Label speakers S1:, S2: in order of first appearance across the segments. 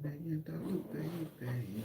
S1: $1 million, baby.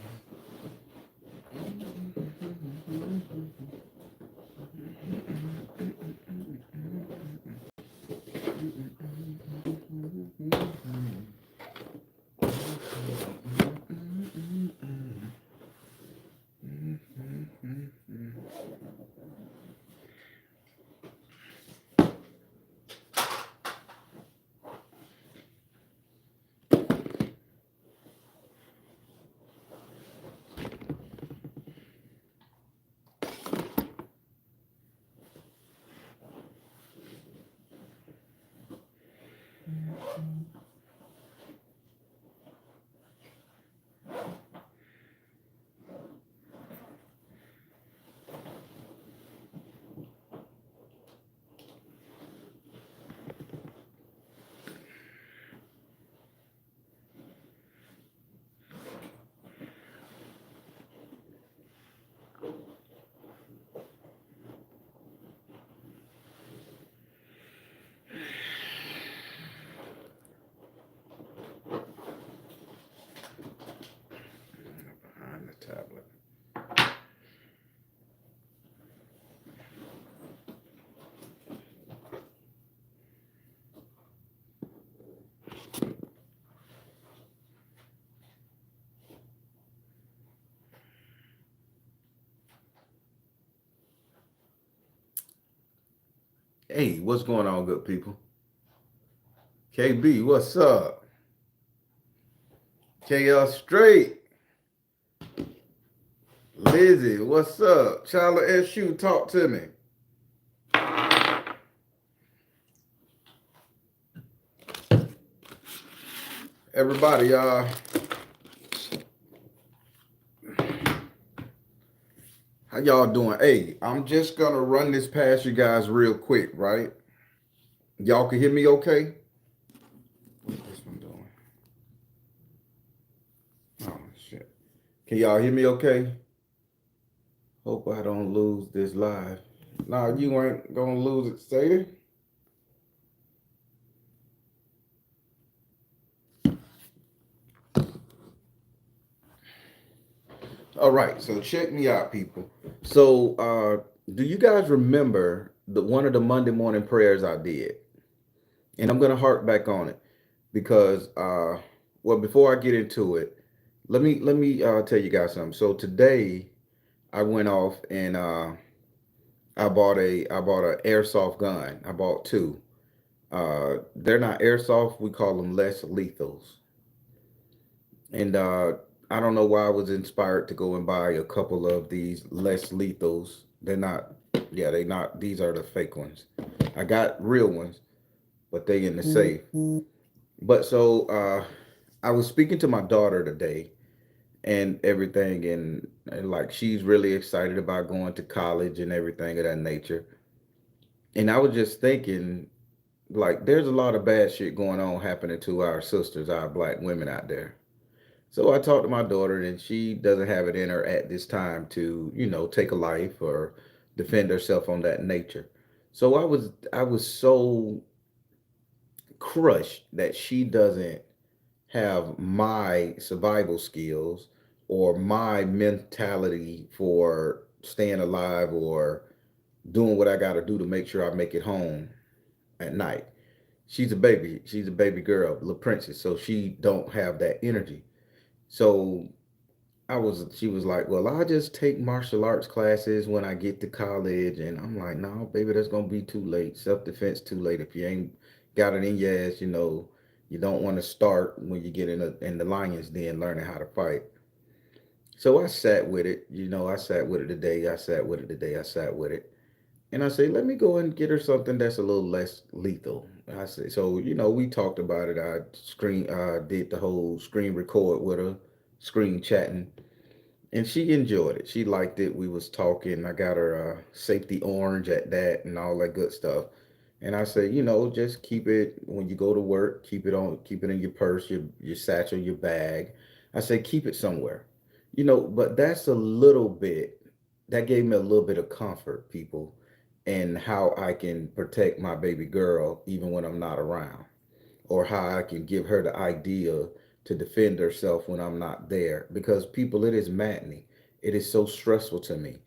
S1: Behind the tablet. Hey, what's going on, good people? KB, what's up? KL Straight. Lizzie, what's up? Charlotte SU, talk to me. Everybody, how y'all doing? Hey, I'm just gonna run this past you guys real quick, right? Y'all can hear me okay? What's this one doing? Oh, shit. Can y'all hear me okay? Hope I don't lose this live. Nah, you ain't gonna lose it, Sadie. All right, so check me out, people. So, do you guys remember the one of the Monday morning prayers I did? And I'm gonna hark back on it because, well, before I get into it, let me tell you guys something. So today I went off and I bought a airsoft gun. I bought two. They're not airsoft. We call them less lethals. And I don't know why I was inspired to go and buy a couple of these less lethals. They're not, yeah, they not. These are the fake ones. I got real ones, but they in the safe. But so I was speaking to my daughter today and everything, and like she's really excited about going to college and everything of that nature. And I was just thinking, like, there's a lot of bad shit going on happening to our sisters, our black women out there. So I talked to my daughter, and she doesn't have it in her at this time to, take a life or defend herself on that nature. So I was so crushed that she doesn't have my survival skills or my mentality for staying alive or doing what I got to do to make sure I make it home at night. She's a baby. She's a baby girl, little princess. So she don't have that energy. So she was like, well, I'll just take martial arts classes when I get to college. And I'm like, no, baby, that's going to be too late. Self defense, too late. If you ain't got it in your ass, you don't want to start when you get in the lion's den learning how to fight. So I sat with it. I sat with it today. I sat with it today. I sat with it. And I say, let me go and get her something that's a little less lethal. I say, so, we talked about it. Did the whole screen record with her, screen chatting, and she enjoyed it. She liked it. We was talking. I got her safety orange at that and all that good stuff. And I said, just keep it when you go to work. Keep it in your purse, your satchel, your bag. I said, keep it somewhere. But that's a little bit. That gave me a little bit of comfort, people, and how I can protect my baby girl even when I'm not around, or how I can give her the idea to defend herself when I'm not there. Because people, it is maddening. It is so stressful to me.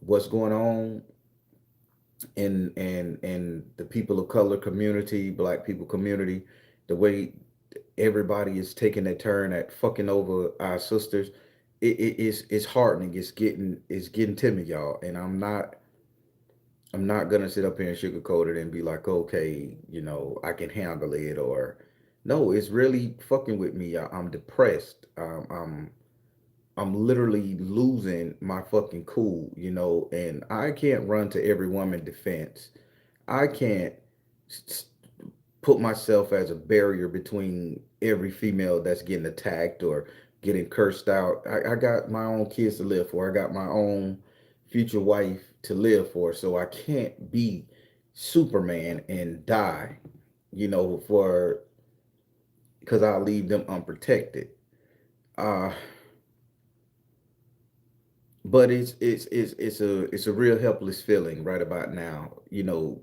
S1: What's going on in the people of color community, black people community, the way everybody is taking a turn at fucking over our sisters, it's heartening. It's getting to me, y'all. And I'm not gonna sit up here and sugarcoat it and be like, okay, I can handle it, or no, it's really fucking with me. I'm depressed. I'm literally losing my fucking cool, and I can't run to every woman defense. I can't s- put myself as a barrier between every female that's getting attacked or getting cursed out. I got my own kids to live for. I got my own future wife to live for. So I can't be Superman and die, for because I'll leave them unprotected. Uh, but it's a real helpless feeling right about now.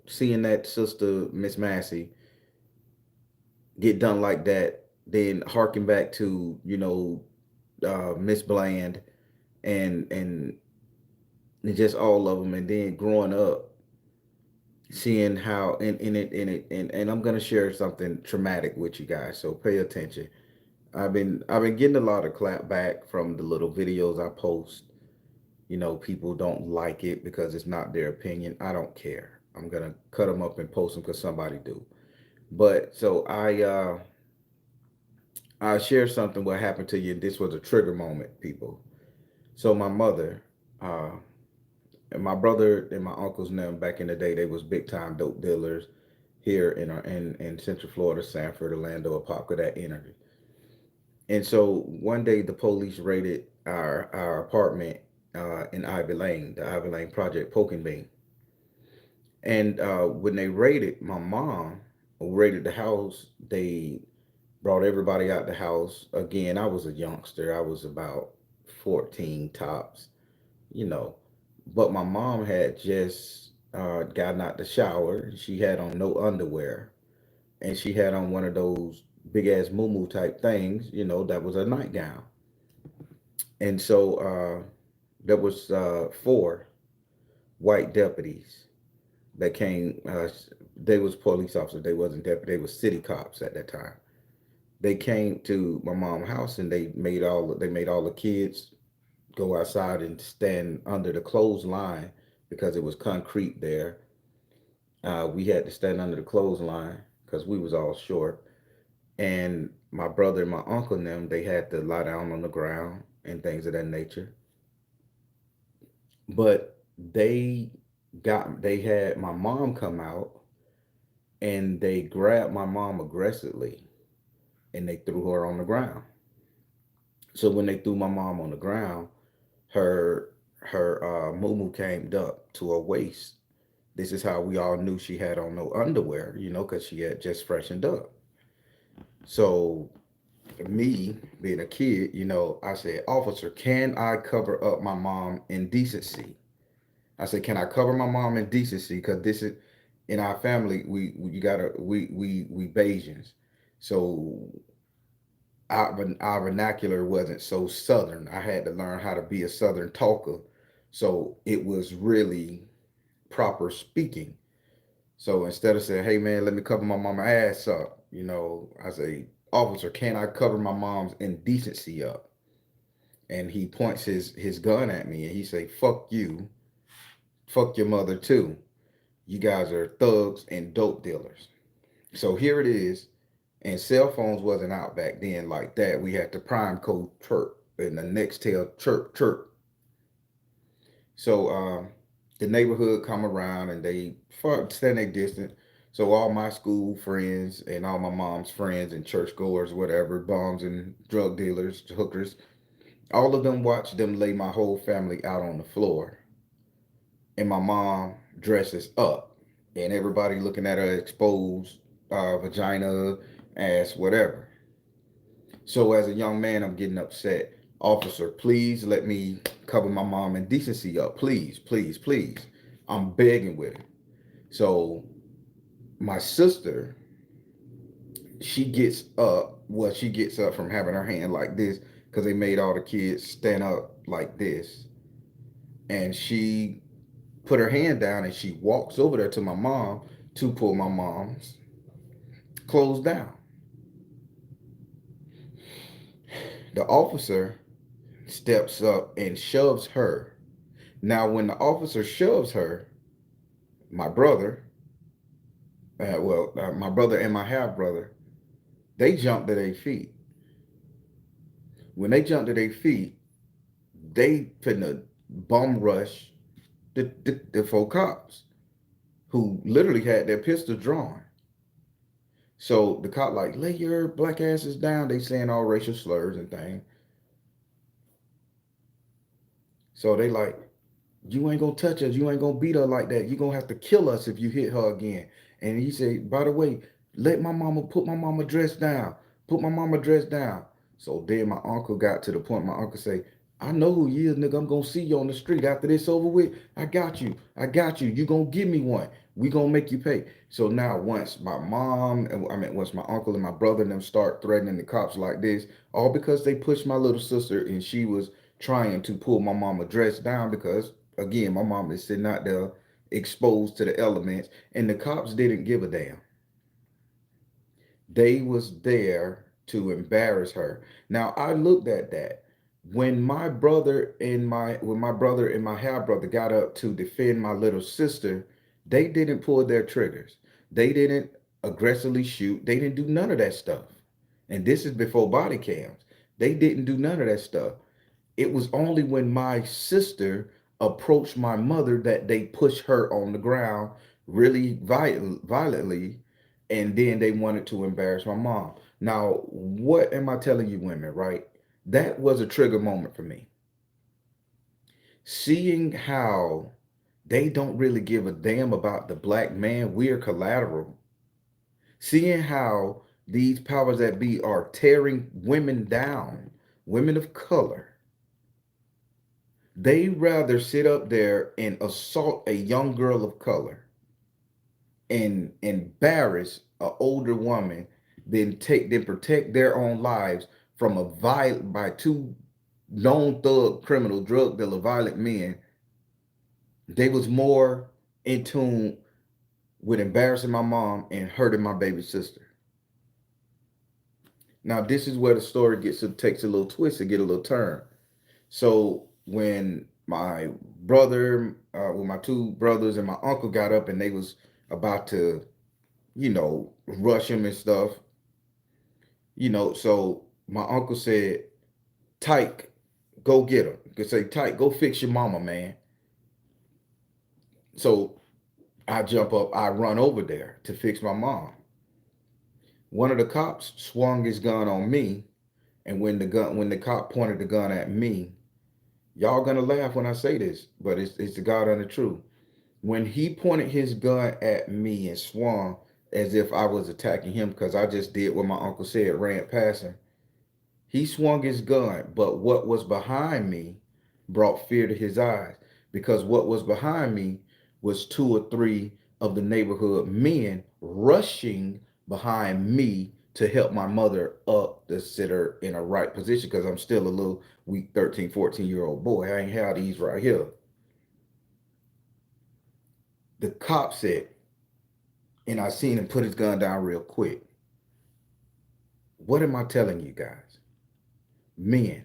S1: Seeing that sister Miss Massey get done like that, then harken back to Miss Bland and just all of them, and then growing up, seeing how and I'm gonna share something traumatic with you guys, so pay attention. I've been getting a lot of clap back from the little videos I post. People don't like it because it's not their opinion. I don't care. I'm gonna cut them up and post them because somebody do. But so I share something what happened to you. This was a trigger moment, people. So my mother, uh, and my brother and my uncles and them back in the day, they was big time dope dealers here in Central Florida, Sanford, Orlando, Apopka, that energy. And so one day the police raided our apartment in Ivy Lane, the Ivy Lane Project, Poking Bean. And when they raided my mom, raided the house, they brought everybody out the house. Again, I was a youngster. I was about 14 tops, you know. But my mom had just gotten out the shower. She had on no underwear. And she had on one of those big ass moo type things, that was a nightgown. And so there was four white deputies that came. They was police officers. They wasn't deputies. They was city cops at that time. They came to my mom's house and they made all the kids go outside and stand under the clothesline because it was concrete there. We had to stand under the clothesline because we was all short. And my brother and my uncle and them, they had to lie down on the ground and things of that nature. But they had my mom come out and they grabbed my mom aggressively and they threw her on the ground. So when they threw my mom on the ground, her moo came up to her waist. This is how we all knew she had on no underwear, because she had just freshened up. So me being a kid, I said, "Officer, can I cover up my mom in decency?" I said, "Can I cover my mom in decency? Because this is in our family. We you gotta we Bayesians, so our vernacular wasn't so southern. I had to learn how to be a southern talker, so it was really proper speaking. So instead of saying, 'Hey man, let me cover my mama ass up,' I say, 'Officer, can I cover my mom's indecency up?' And he points his gun at me and he say, 'Fuck you, fuck your mother too. You guys are thugs and dope dealers.'" So here it is, and cell phones wasn't out back then like that. We had the prime code chirp and the next tail chirp chirp. So the neighborhood come around and they stand their distance. So all my school friends and all my mom's friends and churchgoers, whatever, bums and drug dealers, hookers, all of them watched them lay my whole family out on the floor. And my mom dresses up, and everybody looking at her exposed vagina, ass, whatever. So as a young man, I'm getting upset. "Officer, please let me cover my mom in decency up. Please, please, please." I'm begging with it. So my sister, she gets up well, she gets up from having her hand like this because they made all the kids stand up like this. And she put her hand down and she walks over there to my mom to pull my mom's clothes down. The officer steps up and shoves her. Now, when the officer shoves her, my brother, my brother and my half brother, they jump to their feet. When they jump to their feet, they finna bum rush the four cops who literally had their pistol drawn. So the cop like, lay your black asses down. They saying all racial slurs and things. So they like, you ain't gonna touch us. You ain't gonna beat her like that. You gonna have to kill us if you hit her again. And he said, by the way, put my mama dress down. Put my mama dress down. So then my uncle got to the point. My uncle say, I know who you is, nigga. I'm gonna see you on the street after this over with. I got you. I got you. You gonna give me one. We gonna make you pay. So now once once my uncle and my brother and them start threatening the cops like this, all because they pushed my little sister and she was trying to pull my mama dress down because again, my mom is sitting out there exposed to the elements, and the cops didn't give a damn. They was there to embarrass her. Now I looked at that. When my brother and my half brother got up to defend my little sister, they didn't pull their triggers. They didn't aggressively shoot. They didn't do none of that stuff. And this is before body cams. They didn't do none of that stuff. It was only when my sister approached my mother that they pushed her on the ground really violently, and then they wanted to embarrass my mom. Now, what am I telling you, women, right? That was a trigger moment for me. Seeing how they don't really give a damn about the black man, we're collateral. Seeing how these powers that be are tearing women down, women of color. They rather sit up there and assault a young girl of color and embarrass an older woman than protect their own lives from by two known thug criminal drug dealer violent men. They was more in tune with embarrassing my mom and hurting my baby sister. Now this is where the story takes a little twist and get a little turn. So when with my two brothers and my uncle got up and they was about to, rush him and stuff, so my uncle said, Tyke, go get him. Could say, Tyke, go fix your mama, man. So I jump up, I run over there to fix my mom. One of the cops swung his gun on me, and when the cop pointed the gun at me, y'all gonna laugh when I say this, but it's the God and the truth. When he pointed his gun at me and swung as if I was attacking him because I just did what my uncle said, ran past him. He swung his gun, but what was behind me brought fear to his eyes because what was behind me was two or three of the neighborhood men rushing behind me to help my mother up to sit her in a right position because I'm still a little weak 13, 14-year-old boy. I ain't had these right here. The cop said, and I seen him put his gun down real quick. What am I telling you guys? Men,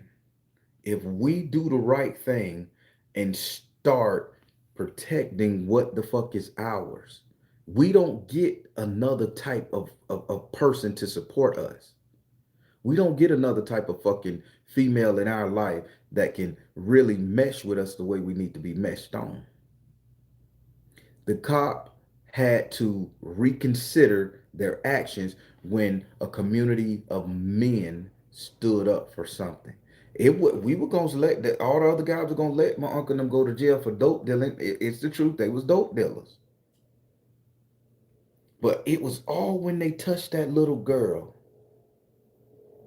S1: if we do the right thing and start protecting what the fuck is ours, we don't get another type of person to support us. We don't get another type of fucking female in our life that can really mesh with us the way we need to be meshed on. The cop had to reconsider their actions when a community of men stood up for something. We were gonna let all the other guys were gonna let my uncle and them go to jail for dope dealing. It's the truth. They was dope dealers. But it was all when they touched that little girl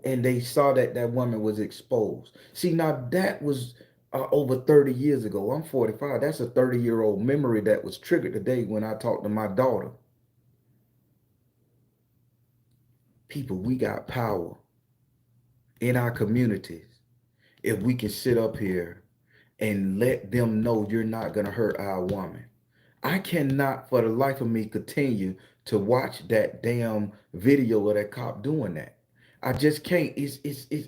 S1: and they saw that that woman was exposed. See, now that was over 30 years ago. I'm 45. That's a 30-year-old memory that was triggered today when I talked to my daughter. People, we got power. in our communities if we can sit up here and let them know you're not going to hurt our woman. I cannot for the life of me continue to watch that damn video of that cop doing that. I just can't. It's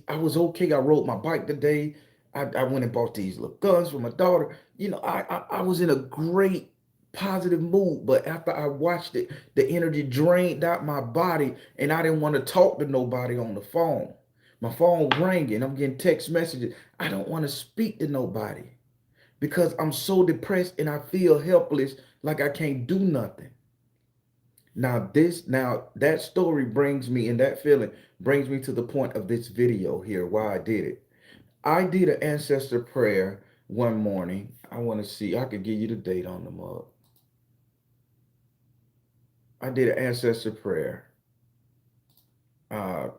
S1: I was okay. I rode my bike today. I went and bought these little guns for my daughter. I was in a great positive mood, but after I watched it, the energy drained out my body, and I didn't want to talk to nobody on the phone. My phone ringing. I'm getting text messages. I don't want to speak to nobody because I'm so depressed and I feel helpless, like I can't do nothing. Now that story brings me, and that feeling brings me to the point of this video here, why I did it. I did an ancestor prayer one morning. I want to see, I could give you the date on the mug. I did an ancestor prayer. Uh,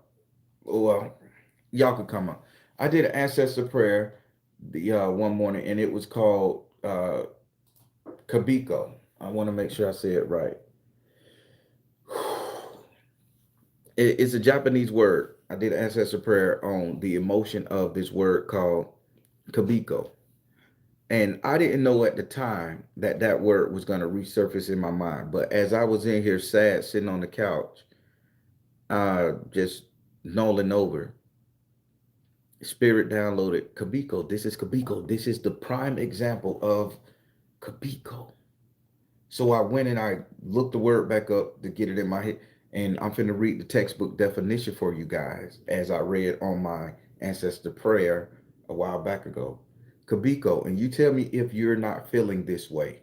S1: well, y'all could come up. I did an ancestor prayer the one morning, and it was called Kabiko. I want to make sure I say it right. It's a Japanese word. I did an ancestor prayer on the emotion of this word called Kabiko. And I didn't know at the time that that word was going to resurface in my mind. But as I was in here sad, sitting on the couch, just nolling over, Spirit downloaded Kabiko. This is Kabiko. This is the prime example of Kabiko. So I went and I looked the word back up to get it in my head. And I'm finna read the textbook definition for you guys as I read on my ancestor prayer a while back ago. Kabiko, and you tell me if you're not feeling this way.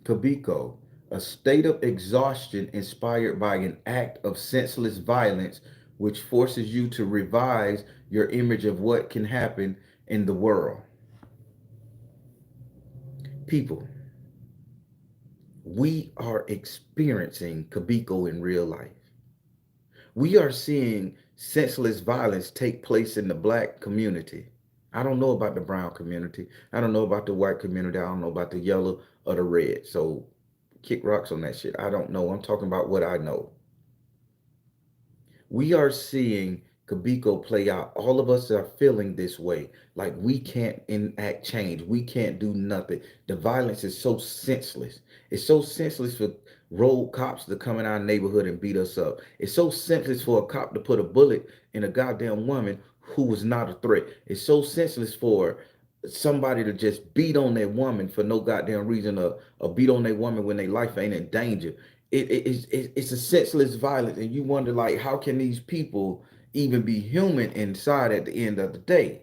S1: Kabiko, a state of exhaustion inspired by an act of senseless violence which forces you to revise your image of what can happen in the world. People, we are experiencing Kabiko in real life. We are seeing senseless violence take place in the black community. I don't know about the brown community. I don't know about the white community. I don't know about the yellow or the red. So kick rocks on that shit. I don't know. I'm talking about what I know. We are seeing Kabiko play out. All of us are feeling this way. Like we can't enact change. We can't do nothing. The violence is so senseless. It's so senseless for road cops to come in our neighborhood and beat us up. It's so senseless for a cop to put a bullet in a goddamn woman who was not a threat. It's so senseless for somebody to just beat on their woman for no goddamn reason, or beat on their woman when their life ain't in danger. It's a senseless violence, and you wonder like how can these people even be human inside at the end of the day?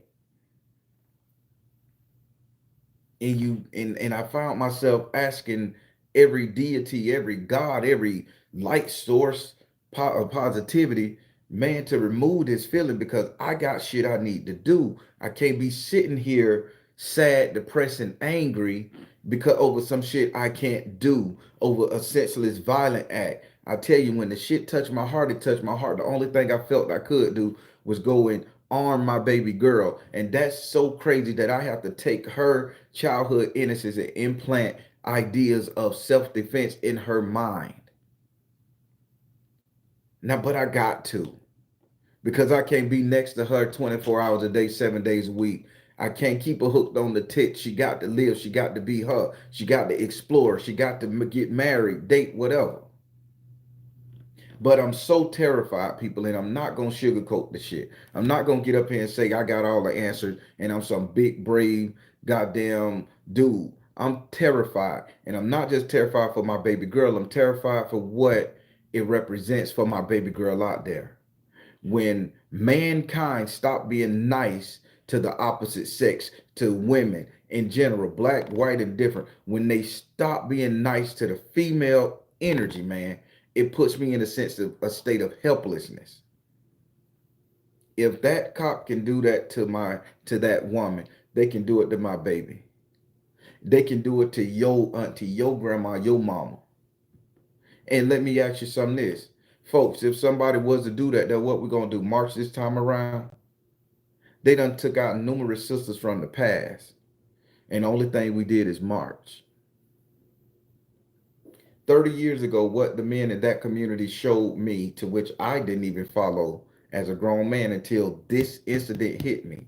S1: And I found myself asking every deity, every god, every light source of positivity, man, to remove this feeling because I got shit I need to do. I can't be sitting here sad, depressed, and angry because over some shit I can't do, over a senseless violent act. I tell you, when the shit touched my heart, it touched my heart. The only thing I felt I could do was go and arm my baby girl. And that's so crazy that I have to take her childhood innocence and implant ideas of self-defense in her mind. Now, but I got to, because I can't be next to her 24 hours a day, 7 days a week. I can't keep her hooked on the tit. She got to live. She got to be her. She got to explore. She got to get married, date, whatever. But I'm so terrified, people, and I'm not gonna sugarcoat the shit. I'm not gonna get up here and say I got all the answers and I'm some big brave goddamn dude. I'm terrified, and I'm not just terrified for my baby girl. I'm terrified for what it represents for my baby girl out there. When mankind stop being nice to the opposite sex, to women in general, black, white, and different, when they stop being nice to the female energy, man, it puts me in a sense of a state of helplessness. If that cop can do that to that woman, they can do it to my baby. They can do it to your auntie, your grandma, your mama. And let me ask you something this. Folks, if somebody was to do that, then what we gonna do? March this time around? They done took out numerous sisters from the past. And the only thing we did is march. 30 years ago, what the men in that community showed me, to which I didn't even follow as a grown man until this incident hit me.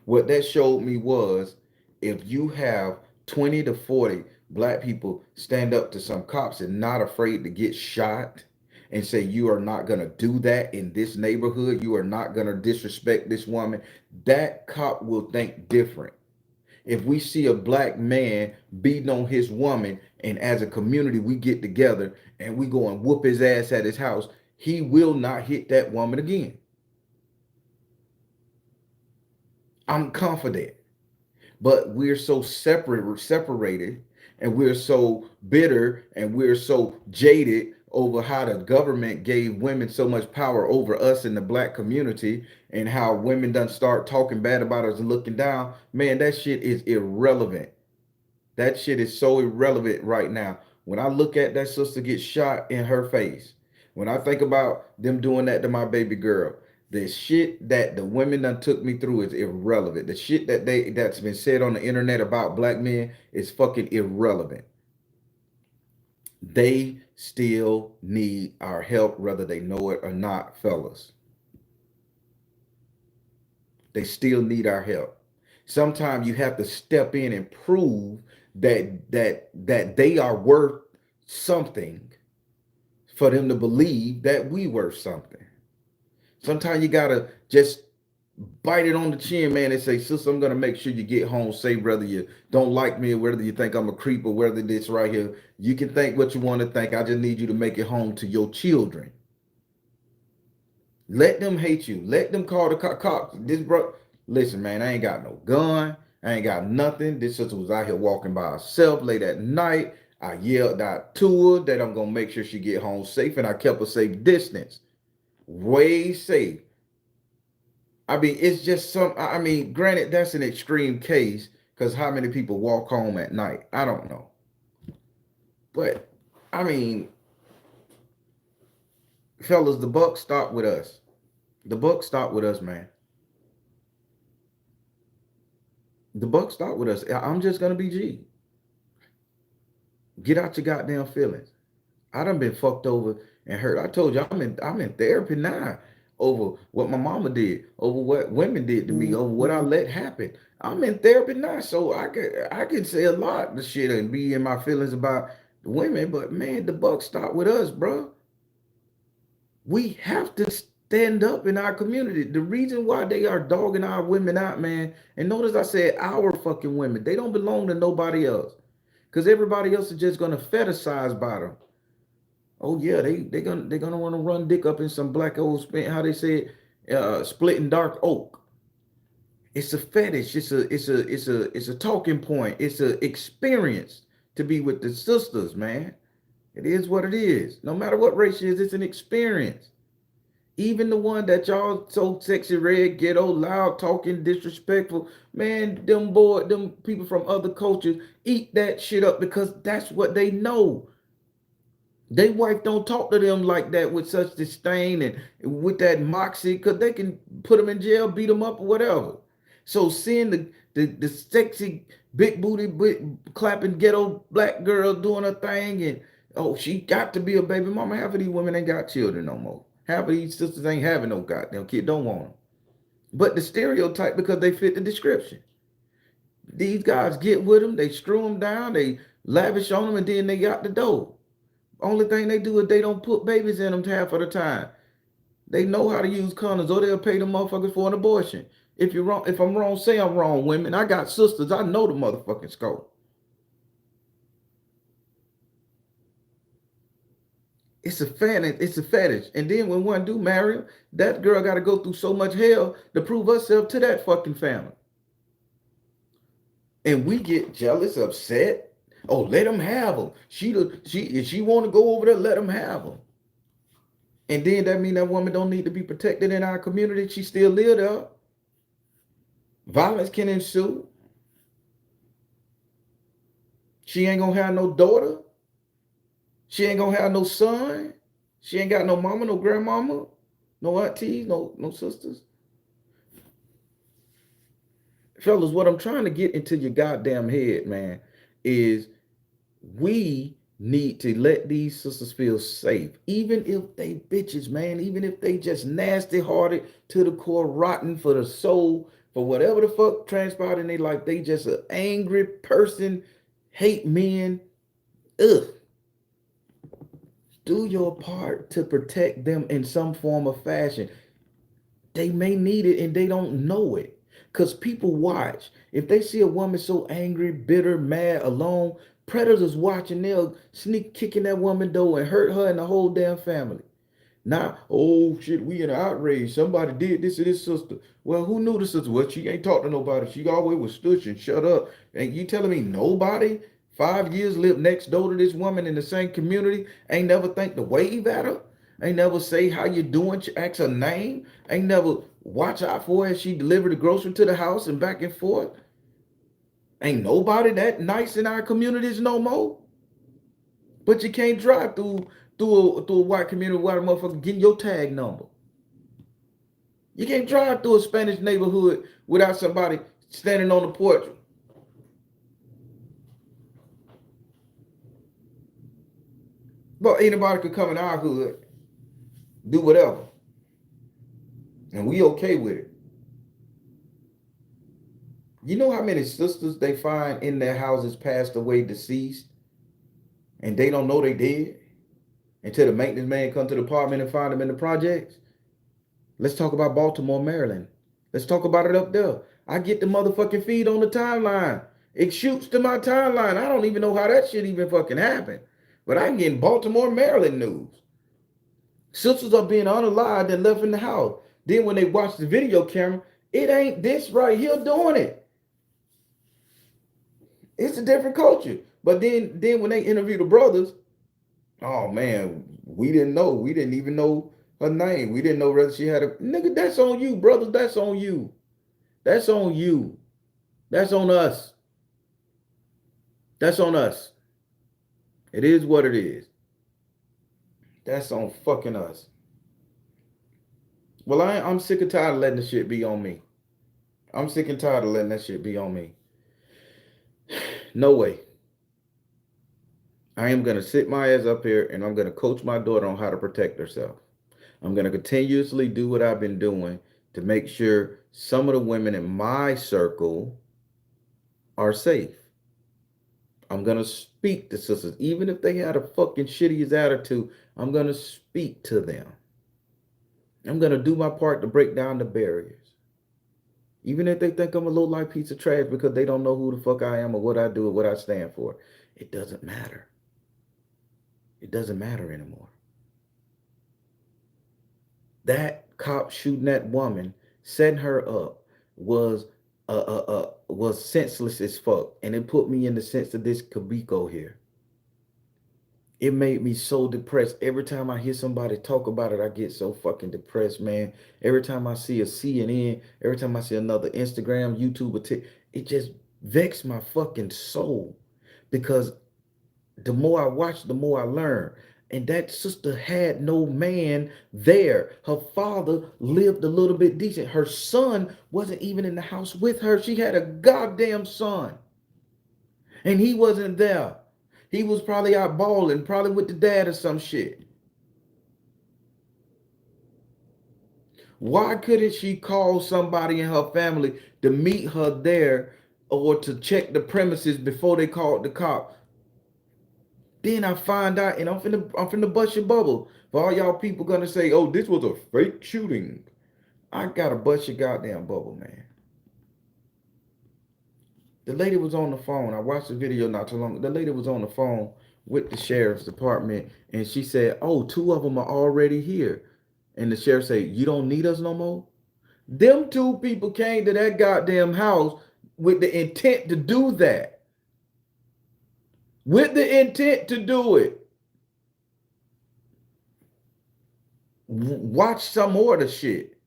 S1: What that showed me was if you have 20 to 40 black people stand up to some cops and not afraid to get shot and say, you are not going to do that in this neighborhood, you are not going to disrespect this woman, that cop will think different. If we see a black man beating on his woman and as a community we get together and we go and whoop his ass at his house, he will not hit that woman again. I'm confident. But we're so separated, and we're so bitter, and we're so jaded over how the government gave women so much power over us in the black community, and how women done start talking bad about us and looking down. Man, that shit is irrelevant. That shit is so irrelevant right now. When I look at that sister get shot in her face, when I think about them doing that to my baby girl, the shit that the women done took me through is irrelevant. The shit that's been said on the internet about black men is fucking irrelevant. They still need our help, whether they know it or not, fellas. They still need our help. Sometimes you have to step in and prove that they are worth something for them to believe that we worth something. Sometimes you gotta just bite it on the chin, man, and say, sister, I'm gonna make sure you get home safe, whether you don't like me or whether you think I'm a creep or whether this right here. You can think what you want to think. I just need you to make it home to your children. Let them hate you. Let them call the cops. This bro, listen, man, I ain't got no gun. I ain't got nothing. This sister was out here walking by herself late at night. I yelled out to her that I'm gonna make sure she get home safe, and I kept a safe distance, way safe. I mean, it's just some. I mean, granted, that's an extreme case because how many people walk home at night? I don't know, but I mean, fellas, the buck stopped with us. The buck stopped with us, man. The buck stopped with us. I'm just gonna be G. Get out your goddamn feelings. I done been fucked over and hurt. I told you I'm in therapy now over what my mama did, over what women did to me, over what I let happen. I'm in therapy now, so I can say a lot of shit and be in my feelings about the women, but man, the buck stop with us, bro. We have to stand up in our community. The reason why they are dogging our women out, man, and notice I said our fucking women, they don't belong to nobody else. Because everybody else is just gonna fetishize by them. Oh yeah, they're gonna want to run dick up in some black old how they say it, splitting dark oak. It's a fetish. It's a talking point. It's a experience to be with the sisters, man. It is what it is. No matter what race it is, it's an experience. Even the one that y'all so sexy red, ghetto, loud, talking, disrespectful, man, them people from other cultures eat that shit up because that's what they know. They wife don't talk to them like that with such disdain and with that moxie because they can put them in jail, beat them up, or whatever. So seeing the sexy big booty clapping ghetto black girl doing her thing and oh she got to be a baby mama. Half of these women ain't got children no more. Half of these sisters ain't having no goddamn kid. Don't want them. But the stereotype because they fit the description. These guys get with them, they screw them down, they lavish on them, and then they got the dough. Only thing they do is they don't put babies in them half of the time. They know how to use condoms, or they'll pay the motherfuckers for an abortion. If you're wrong, if I'm wrong, say I'm wrong, women. I got sisters. I know the motherfucking scope. It's a fan. It's a fetish. And then when one do marry her, that girl got to go through so much hell to prove herself to that fucking family. And we get jealous, upset. Oh, let them have them. If she want to go over there, let them have them. And then that mean that woman don't need to be protected in our community. She still live there. Violence can ensue. She ain't gonna have no daughter. She ain't gonna have no son. She ain't got no mama, no grandmama, no aunties, no sisters. Fellas, what I'm trying to get into your goddamn head, man, is we need to let these sisters feel safe, even if they bitches, man, even if they just nasty hearted to the core, rotten for the soul, for whatever the fuck transpired in their life. They just an angry person, hate men. Ugh. Do your part to protect them in some form of fashion. They may need it and they don't know it. Because people watch. If they see a woman so angry, bitter, mad, alone, predators watching, they'll sneak kicking that woman door and hurt her and the whole damn family. Now, oh shit, we in an outrage. Somebody did this to this sister. Well, who knew the sister? Well, she ain't talked to nobody. She always was stush and shut up. And you telling me nobody 5 years lived next door to this woman in the same community ain't never think to wave at her? Ain't never say how you doing, ask her name? Ain't never watch out for her as she delivered the grocery to the house and back and forth? Ain't nobody that nice in our communities no more. But you can't drive through a white community without a motherfucker getting your tag number. You can't drive through a Spanish neighborhood without somebody standing on the porch. But anybody could come in our hood, do whatever, and we okay with it. You know how many sisters they find in their houses passed away deceased, and they don't know they did until the maintenance man come to the apartment and find them in the projects? Let's talk about Baltimore, Maryland. Let's talk about it up there. I get the motherfucking feed on the timeline. It shoots to my timeline. I don't even know how that shit even fucking happened. But I'm getting Baltimore, Maryland news. Sisters are being unalived and left in the house. Then when they watch the video camera, it ain't this right here doing it. It's a different culture. But then when they interview the brothers, oh man, we didn't know. We didn't even know her name. We didn't know whether she had a nigga. That's on you, brothers. That's on you. That's on you. That's on us. That's on us. It is what it is. That's on fucking us. Well, I'm sick and tired of letting the shit be on me. I'm sick and tired of letting that shit be on me. No way. I am going to sit my ass up here and I'm going to coach my daughter on how to protect herself. I'm going to continuously do what I've been doing to make sure some of the women in my circle are safe. I'm going to speak to sisters. Even if they had a fucking shittiest attitude, I'm going to speak to them. I'm going to do my part to break down the barriers. Even if they think I'm a low-life piece of trash because they don't know who the fuck I am or what I do or what I stand for. It doesn't matter. It doesn't matter anymore. That cop shooting that woman, setting her up, was senseless as fuck. And it put me in the sense of this Kabiko here. It made me so depressed. Every time I hear somebody talk about it, I get so fucking depressed, man. Every time I see a CNN, every time I see another Instagram, YouTube, it just vexed my fucking soul. Because the more I watch, the more I learn. And that sister had no man there. Her father lived a little bit decent. Her son wasn't even in the house with her. She had a goddamn son. And he wasn't there. He was probably out balling, probably with the dad or some shit. Why couldn't she call somebody in her family to meet her there or to check the premises before they called the cop? Then I find out, and I'm finna bust your bubble. For all y'all people gonna say, oh, this was a fake shooting. I gotta bust your goddamn bubble, man. The lady was on the phone. I watched the video not too long. The lady was on the phone with the sheriff's department, and she said, oh, two of them are already here. And the sheriff said, you don't need us no more? Them two people came to that goddamn house with the intent to do that. With the intent to do it. Watch some more of the shit.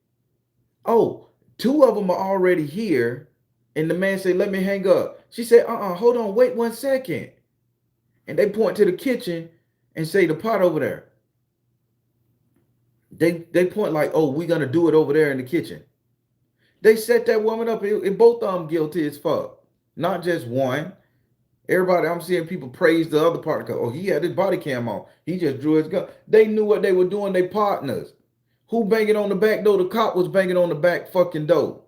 S1: Oh, two of them are already here. And the man said, let me hang up. She said, hold on, wait 1 second. And they point to the kitchen and say, the pot over there. They point like, oh, we're going to do it over there in the kitchen. They set that woman up, and both of them guilty as fuck. Not just one. Everybody, I'm seeing people praise the other part. Oh, he had his body cam on. He just drew his gun. They knew what they were doing. They partners. Who banging on the back door? The cop was banging on the back fucking door.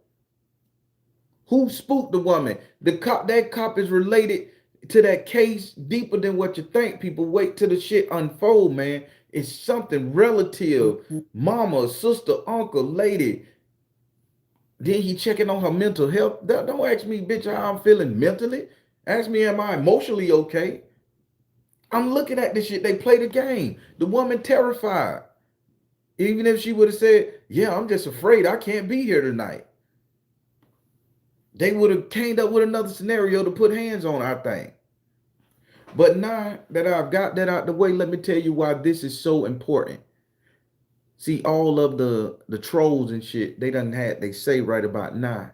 S1: Who spooked the woman? The cop. That cop is related to that case deeper than what you think. People wait till the shit unfold, man. It's something relative, mama, sister, uncle, lady. Then he checking on her mental health. Don't ask me, bitch, how I'm feeling mentally. Ask me, am I emotionally okay? I'm looking at this shit. They play the game. The woman terrified. Even if she would have said, yeah, I'm just afraid I can't be here tonight. They would have came up with another scenario to put hands on, I think. But now that I've got that out the way, let me tell you why this is so important. See, all of the trolls and shit, they say right about now.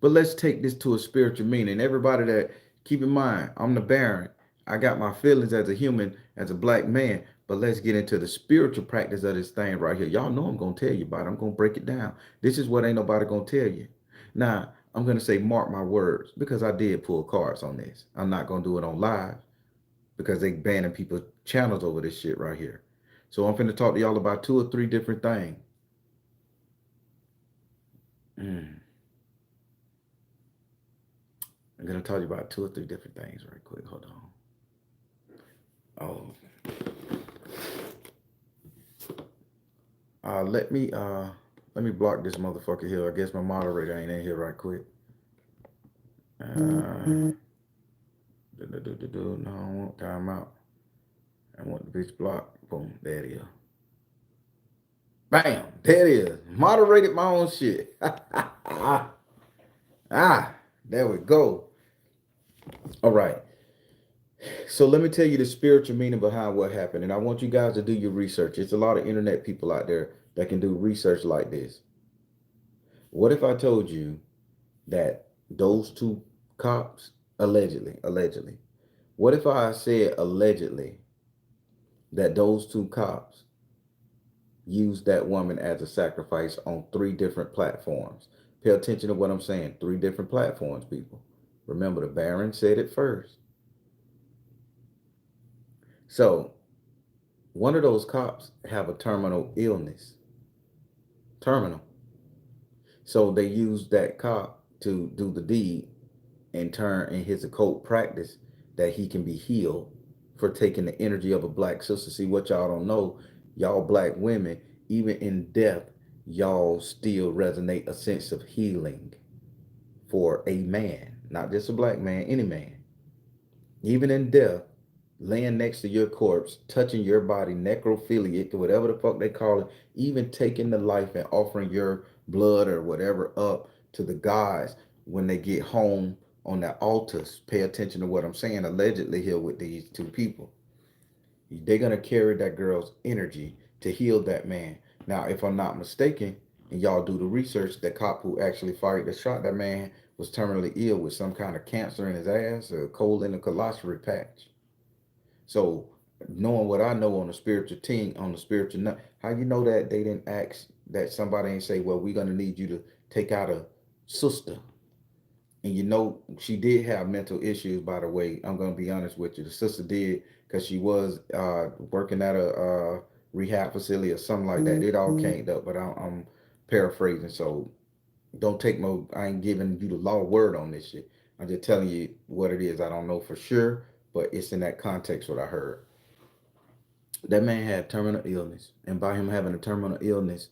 S1: But let's take this to a spiritual meaning. Everybody that keep in mind, I'm the Baron. I got my feelings as a human, as a black man. But let's get into the spiritual practice of this thing right here. Y'all know I'm gonna tell you about it. I'm gonna break it down. This is what ain't nobody gonna tell you. Now, I'm gonna say mark my words because I did pull cards on this. I'm not gonna do it on live because they banning people's channels over this shit right here. So I'm finna talk to y'all about two or three different things. Mm. I'm gonna tell you about two or three different things right quick. Hold on. Oh, let me block this motherfucker here. I guess my moderator ain't in here right quick. No, I want timeout. I want the bitch blocked. Boom, there it is. Bam, there it is. Moderated my own shit. There we go. All right. So let me tell you the spiritual meaning behind what happened. And I want you guys to do your research. It's a lot of internet people out there that can do research like this. What if I told you that those two cops, allegedly, what if I said allegedly that those two cops used that woman as a sacrifice on three different platforms? Pay attention to what I'm saying. Three different platforms, people. Remember, the Baron said it first. So one of those cops have a terminal illness. Terminal. So they used that cop to do the deed and turn in his occult practice that he can be healed for taking the energy of a black sister. See, what y'all don't know, y'all black women, even in death, y'all still resonate a sense of healing for a man, not just a black man, any man. Even in death, laying next to your corpse, touching your body, necrophiliac, whatever the fuck they call it, even taking the life and offering your blood or whatever up to the gods when they get home on the altars. Pay attention to what I'm saying. Allegedly here with these two people, they're gonna carry that girl's energy to heal that man. Now, if I'm not mistaken, and y'all do the research, the cop who actually fired the shot, that man was terminally ill with some kind of cancer in his ass, a colon, a colostomy patch. So knowing what I know on the spiritual team, on the spiritual, how you know that they didn't ask, that somebody ain't say, well, we're gonna need you to take out a sister. And you know, she did have mental issues, by the way. I'm gonna be honest with you. The sister did, because she was working at a rehab facility or something like that. It all came up, but I'm paraphrasing. So don't take no. I ain't giving you the law word on this shit. I'm just telling you what it is. I don't know for sure, but it's in that context what I heard. That man had terminal illness, and by him having a terminal illness,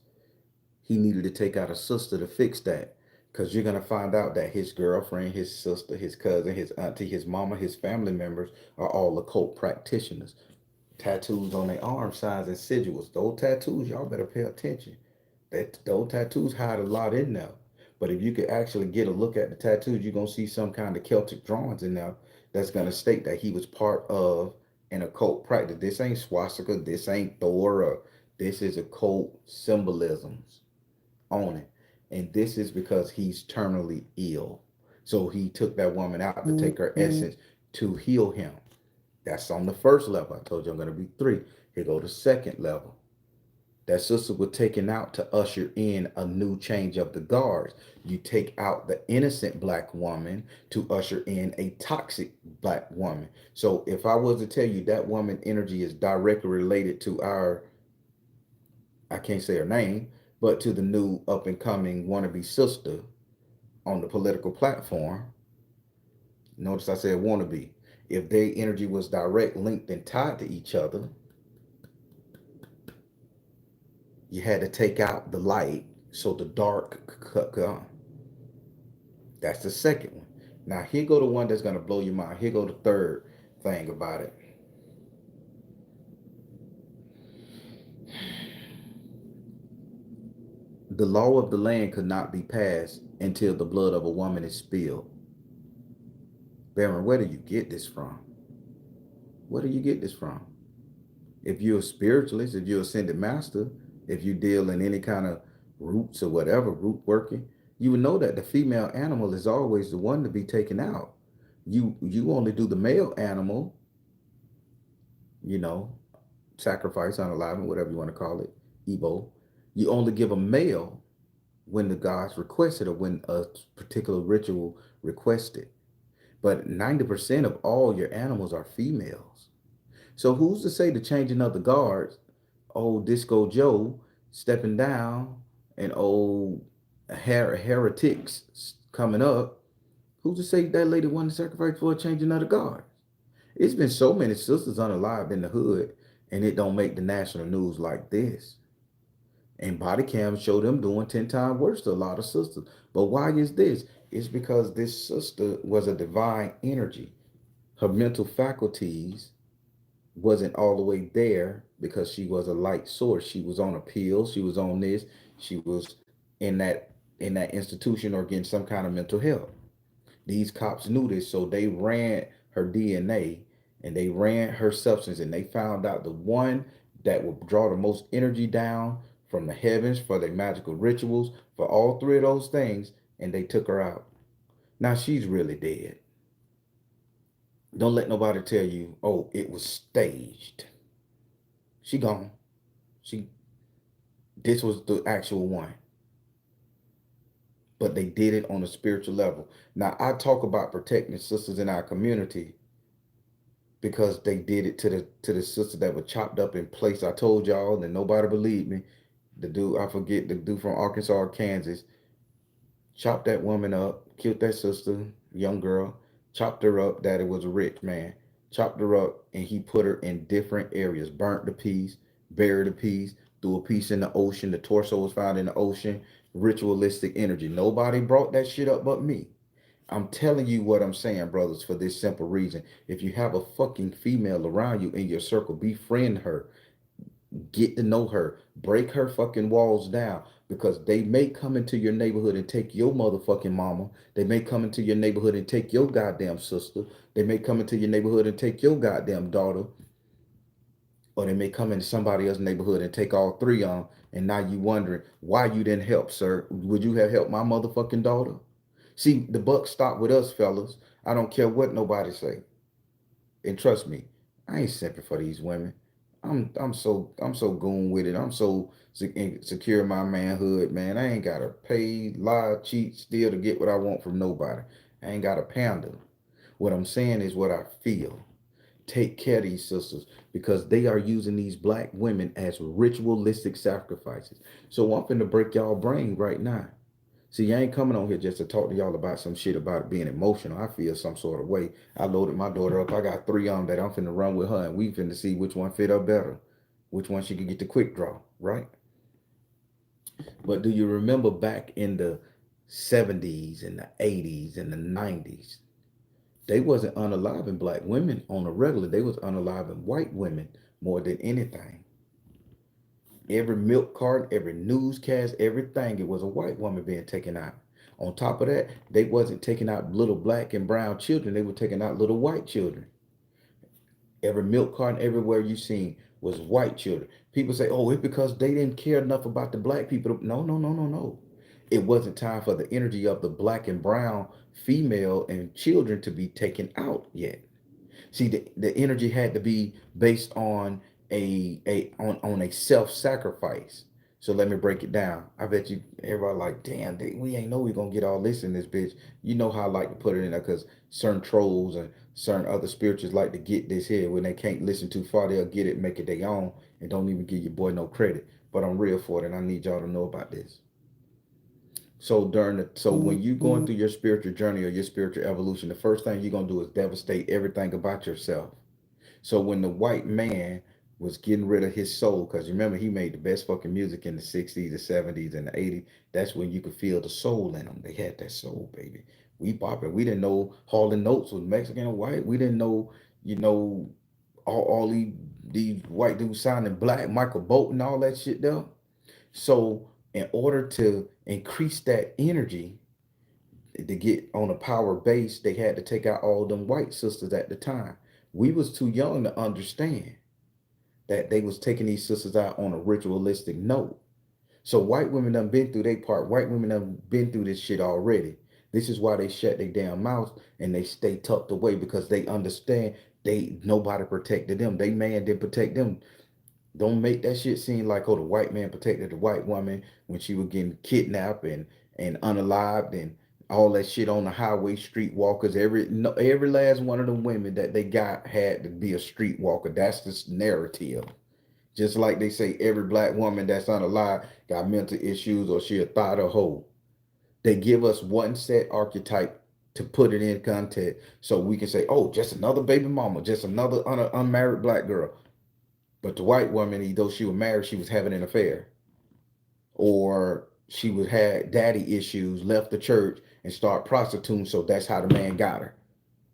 S1: he needed to take out a sister to fix that. Because you're going to find out that his girlfriend, his sister, his cousin, his auntie, his mama, his family members are all occult practitioners. Tattoos on their arm, signs and sigils. Those tattoos, y'all better pay attention. Those tattoos hide a lot in there. But if you could actually get a look at the tattoos, you're going to see some kind of Celtic drawings in there that's going to state that he was part of an occult practice. This ain't swastika, this ain't Thor, or this is occult symbolisms on it. And this is because he's terminally ill. So he took that woman out to take her essence to heal him. That's on the first level. I told you I'm going to be three. Here go the second level. That sister was taken out to usher in a new change of the guards. You take out the innocent black woman to usher in a toxic black woman. So if I was to tell you that woman energy is directly related to our, I can't say her name, but to the new up and coming wannabe sister on the political platform, notice I said wannabe. If their energy was direct, linked, and tied to each other, you had to take out the light so the dark could come. That's the second one. Now here go the one that's gonna blow your mind. Here go the third thing about it. The law of the land could not be passed until the blood of a woman is spilled. Baron, where do you get this from? Where do you get this from? If you're a spiritualist, if you're a ascended master, if you deal in any kind of roots or whatever, root working, you would know that the female animal is always the one to be taken out. You only do the male animal, you know, sacrifice, unalive, whatever you want to call it, Ebo. You only give a male when the gods request it or when a particular ritual requested. But 90% of all your animals are females. So who's to say the changing of the guards, old Disco Joe stepping down and old heretics coming up, who's to say that lady wanted to sacrifice for a changing of the guards? It's been so many sisters unalived in the hood, and it don't make the national news like this. And body cams show them doing 10 times worse to a lot of sisters. But why is this? It's because this sister was a divine energy. Her mental faculties wasn't all the way there because she was a light source. She was on a pill, she was on this, she was in that institution or getting some kind of mental health. These cops knew this, so they ran her DNA and they ran her substance and they found out the one that would draw the most energy down from the heavens for their magical rituals, for all three of those things, and they took her out. Now she's really dead. Don't let nobody tell you, oh, it was staged. She gone. She This was the actual one. But they did it on a spiritual level. Now I talk about protecting sisters in our community because they did it to the sister that was chopped up in place. I told y'all and nobody believed me. The dude, I forget the dude from Arkansas or Kansas, chopped that woman up, killed that sister, young girl, chopped her up. Daddy was a rich man. Chopped her up and he put her in different areas, burnt the piece, buried the piece, threw a piece in the ocean. The torso was found in the ocean. Ritualistic energy. Nobody brought that shit up but me. I'm telling you what I'm saying, brothers, for this simple reason. If you have a fucking female around you in your circle, befriend her, get to know her, break her fucking walls down because they may come into your neighborhood and take your motherfucking mama. They may come into your neighborhood and take your goddamn sister. They may come into your neighborhood and take your goddamn daughter. Or they may come into somebody else's neighborhood and take all three on them. And now you wondering why you didn't help, sir. Would you have helped my motherfucking daughter? See, the buck stopped with us, fellas. I don't care what nobody say. And trust me, I ain't simping for these women. I'm so goon with it. I'm so secure in my manhood, man. I ain't gotta pay, lie, cheat, steal to get what I want from nobody. I ain't got a panda. What I'm saying is what I feel. Take care of these sisters because they are using these black women as ritualistic sacrifices. So I'm finna break y'all brain right now. See, I ain't coming on here just to talk to y'all about some shit about being emotional. I feel some sort of way. I loaded my daughter up. I got three on that I'm finna run with her, and we finna see which one fit her better, which one she could get the quick draw, right? But do you remember back in the 70s and the 80s and the 90s? They wasn't unaliving black women on a regular. They was unaliving white women more than anything. Every milk carton, every newscast, everything, it was a white woman being taken out. On top of that, they wasn't taking out little black and brown children. They were taking out little white children. Every milk carton, everywhere you seen was white children. People say, oh, it's because they didn't care enough about the black people. No, no, no, no, no. It wasn't time for the energy of the black and brown female and children to be taken out yet. See, the energy had to be based on on a self-sacrifice. So let me break it down. I bet you everybody like, damn, we ain't know we gonna get all this in this bitch. You know how I like to put it in there because certain trolls and certain other spirituals like to get this here. When they can't listen too far, they'll get it, make it their own, and don't even give your boy no credit. But I'm real for it, and I need y'all to know about this. So when you going through your spiritual journey or your spiritual evolution, the first thing you're gonna do is devastate everything about yourself. So when the white man was getting rid of his soul, because remember he made the best fucking music in the 60s, the 70s, and the 80s. That's when you could feel the soul in them. They had that soul, baby. We popping. We didn't know Hall and Notes was Mexican or white. We didn't know, you know, all these white dudes sounding black, Michael Bolton, all that shit though. So in order to increase that energy, to get on a power base, they had to take out all them white sisters at the time. We was too young to understand that they was taking these sisters out on a ritualistic note. So white women done been through their part. White women done been through this shit already. This is why they shut their damn mouths and they stay tucked away because they understand they nobody protected them. They man didn't protect them. Don't make that shit seem like, oh, the white man protected the white woman when she was getting kidnapped and unalived and all that shit on the highway, streetwalkers. Every last one of the women that they got had to be a streetwalker. That's the narrative. Just like they say every black woman that's unalive got mental issues or she a thought or hoe. They give us one set archetype to put it in context so we can say, oh, just another baby mama, just another unmarried black girl. But the white woman, though she was married, she was having an affair. Or she was had daddy issues, left the church and started prostituting, so that's how the man got her.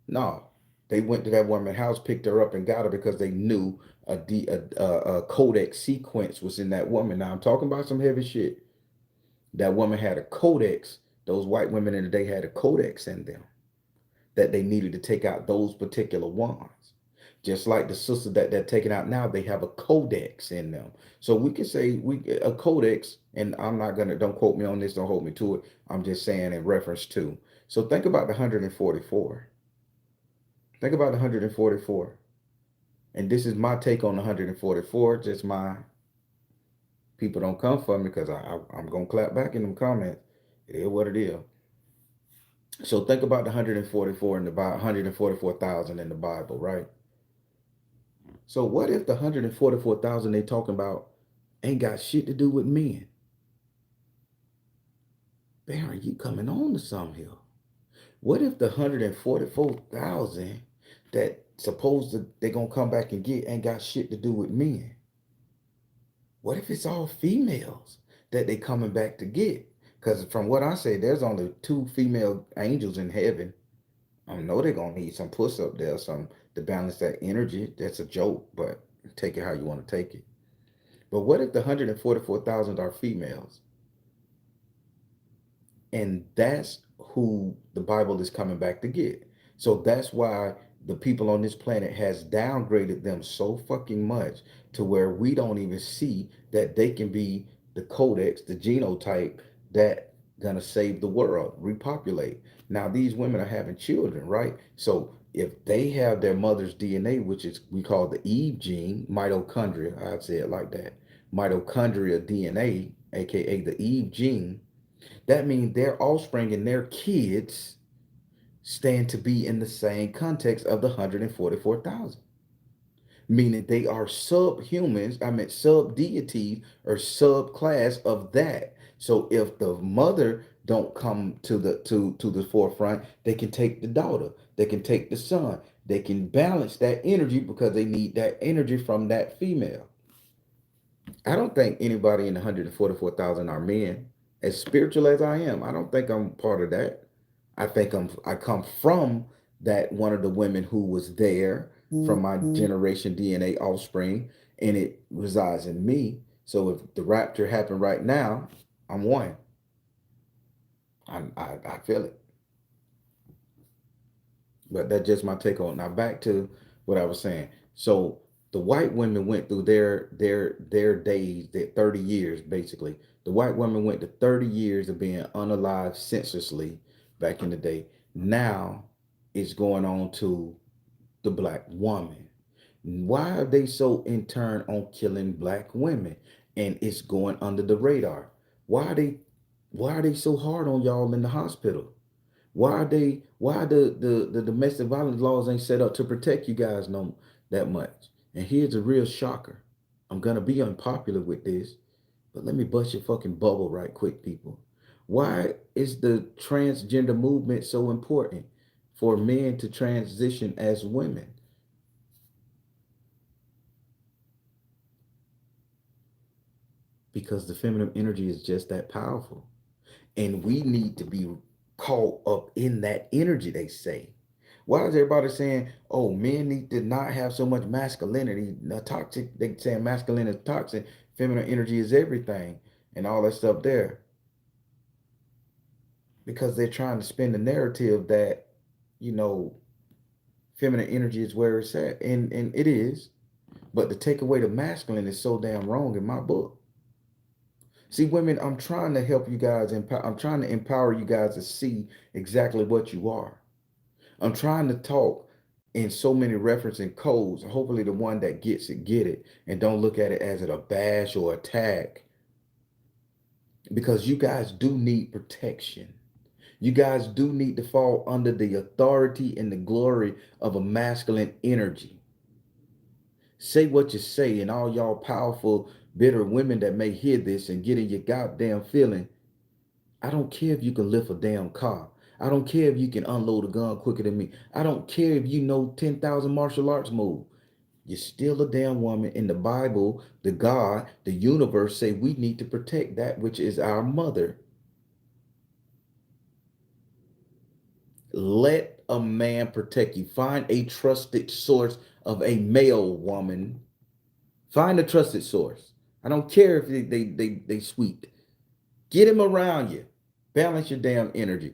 S1: No. They went to that woman's house, picked her up, and got her because they knew a codex sequence was in that woman. Now I'm talking about some heavy shit. That woman had a codex. Those white women in the day had a codex in them that they needed to take out those particular ones. Just like the sisters that they're taking out now, they have a codex in them. So we can say we a codex, and I'm not gonna don't quote me on this, don't hold me to it. I'm just saying in reference to. So think about the 144. Think about the 144. And this is my take on the 144. Just my people don't come for me because I'm gonna clap back in them comments. It is what it is. So think about the 144 in the Bible, 144,000 in the Bible, right? So what if the 144,000 they talking about ain't got shit to do with men? Baron, you coming on to something here. What if the 144,000 that supposed to they gonna come back and get ain't got shit to do with men? What if it's all females that they coming back to get? Because from what I say, there's only two female angels in heaven. I know they're gonna need some puss up there, some to balance that energy. That's a joke, but take it how you want to take it. But what if the 144,000 are females? And that's who the Bible is coming back to get. So that's why the people on this planet has downgraded them so fucking much to where we don't even see that they can be the codex, the genotype that gonna save the world, repopulate. Now these women are having children, right? So if they have their mother's DNA, which is we call the Eve gene, mitochondria, I'd say it like that, mitochondria DNA, aka the Eve gene, that means their offspring and their kids stand to be in the same context of the 144,000, meaning they are subhumans, I mean sub deities or subclass of that. So if the mother don't come to the forefront, they can take the daughter, they can take the son, they can balance that energy because they need that energy from that female. I don't think anybody in the 144,000 are men. As spiritual as I am, I don't think I'm part of that. I come from that one of the women who was there from my generation DNA offspring, and it resides in me. So if the rapture happened right now, I'm one. I feel it. But that's just my take on it. Now back to what I was saying. So the white women went through their days, their 30 years basically. The white women went to 30 years of being unalive senselessly back in the day. Now it's going on to the black woman. Why are they so in turn on killing black women and it's going under the radar? Why are they why are they so hard on y'all in the hospital? Why the domestic violence laws ain't set up to protect you guys no that much? And here's a real shocker. I'm gonna be unpopular with this, but let me bust your fucking bubble right quick, people. Why is the transgender movement so important for men to transition as women? Because the feminine energy is just that powerful. And we need to be caught up in that energy, they say. Why is everybody saying, oh, men need to not have so much masculinity, toxic, they saying masculine is toxic, feminine energy is everything, and all that stuff there? Because they're trying to spin the narrative that, you know, feminine energy is where it's at. And it is. But to take away the masculine is so damn wrong in my book. See, women, I'm trying to help you guys. I'm trying to empower you guys to see exactly what you are. I'm trying to talk in so many referencing codes. Hopefully, the one that gets it, get it, and don't look at it as a bash or attack. Because you guys do need protection. You guys do need to fall under the authority and the glory of a masculine energy. Say what you say, and all y'all powerful, bitter women that may hear this and get in your goddamn feeling. I don't care if you can lift a damn car. I don't care if you can unload a gun quicker than me. I don't care if you know 10,000 martial arts moves. You're still a damn woman. In the Bible, the God, the universe say we need to protect that which is our mother. Let a man protect you. Find a trusted source of a male woman. Find a trusted source. I don't care if they sweet. Get him around you. Balance your damn energy.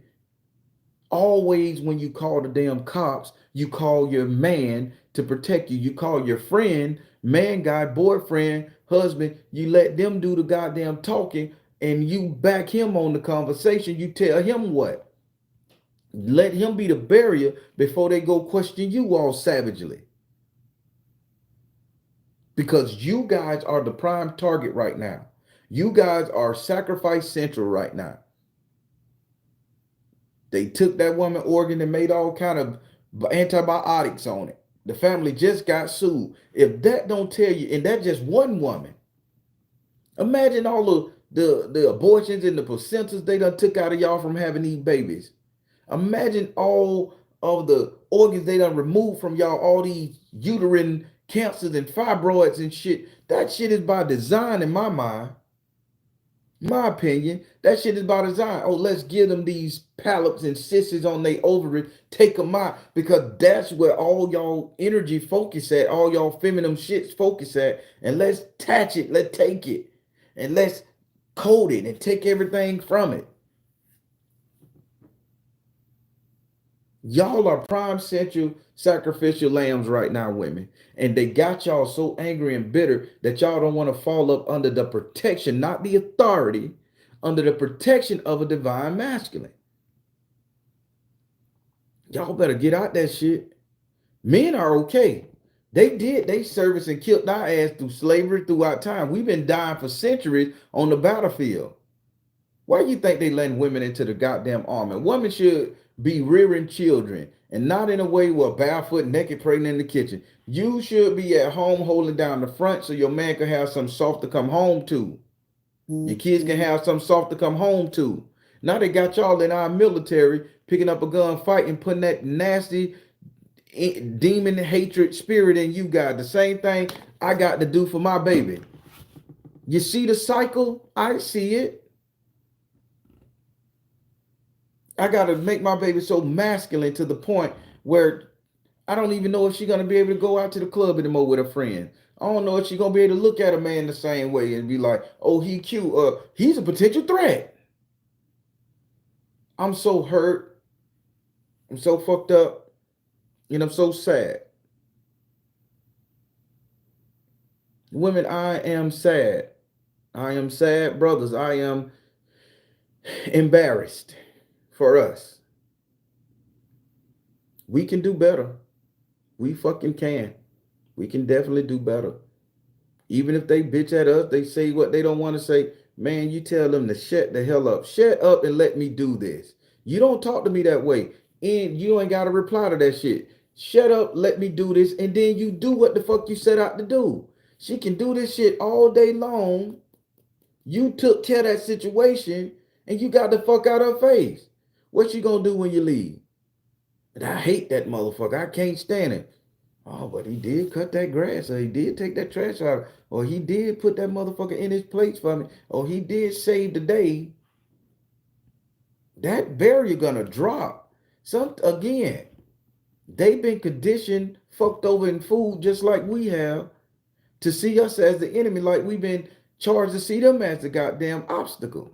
S1: Always when you call the damn cops, you call your man to protect you. You call your friend, man, guy, boyfriend, husband, you let them do the goddamn talking and you back him on the conversation. You tell him what? Let him be the barrier before they go question you all savagely. Because you guys are the prime target right now. You guys are sacrifice central right now. They took that woman organ and made all kind of antibiotics on it. The family just got sued. If that don't tell you, and that just one woman, imagine all the abortions and the placentas they done took out of y'all from having these babies. Imagine all of the organs they done removed from y'all, all these uterine cancers and fibroids and shit. That shit is by design in my mind. My opinion, that shit is by design. Oh, let's give them these polyps and cysts on their ovary, take them out, because that's where all y'all energy focus at, all y'all feminine shits focus at, and let's attach it, let's take it, and let's code it and take everything from it. Y'all are prime central sacrificial lambs right now, women. And they got y'all so angry and bitter that y'all don't want to fall up under the protection, not the authority, under the protection of a divine masculine. Y'all better get out that shit. Men are okay. They service and killed our ass through slavery throughout time. We've been dying for centuries on the battlefield. Why do you think they letting women into the goddamn army? Women should be rearing children and not in a way where barefoot, naked, pregnant in the kitchen. You should be at home holding down the front so your man can have some soft to come home to. Your kids can have some soft to come home to. Now they got y'all in our military picking up a gun, fighting, putting that nasty demon hatred spirit in you guys. The same thing I got to do for my baby. You see the cycle? I see it. I gotta make my baby so masculine to the point where I don't even know if she's gonna be able to go out to the club anymore with her friend. I don't know if she's gonna be able to look at a man the same way and be like, "Oh, he cute. He's a potential threat." I'm so hurt. I'm so fucked up, and I'm so sad. Women, I am sad. I am sad, brothers. I am embarrassed for us. We can do better. We fucking can. We can definitely do better. Even if they bitch at us, they say what they don't want to say. Man, you tell them to shut the hell up. Shut up and let me do this. You don't talk to me that way. And you ain't got to reply to that shit. Shut up, let me do this. And then you do what the fuck you set out to do. She can do this shit all day long. You took care of that situation and you got the fuck out of her face. What you gonna do when you leave? And I hate that motherfucker. I can't stand it. Oh, but he did cut that grass, or he did take that trash out, or he did put that motherfucker in his place for me, or he did save the day. That barrier gonna drop. Some again, they've been conditioned, fucked over in food just like we have, to see us as the enemy, like we've been charged to see them as the goddamn obstacle.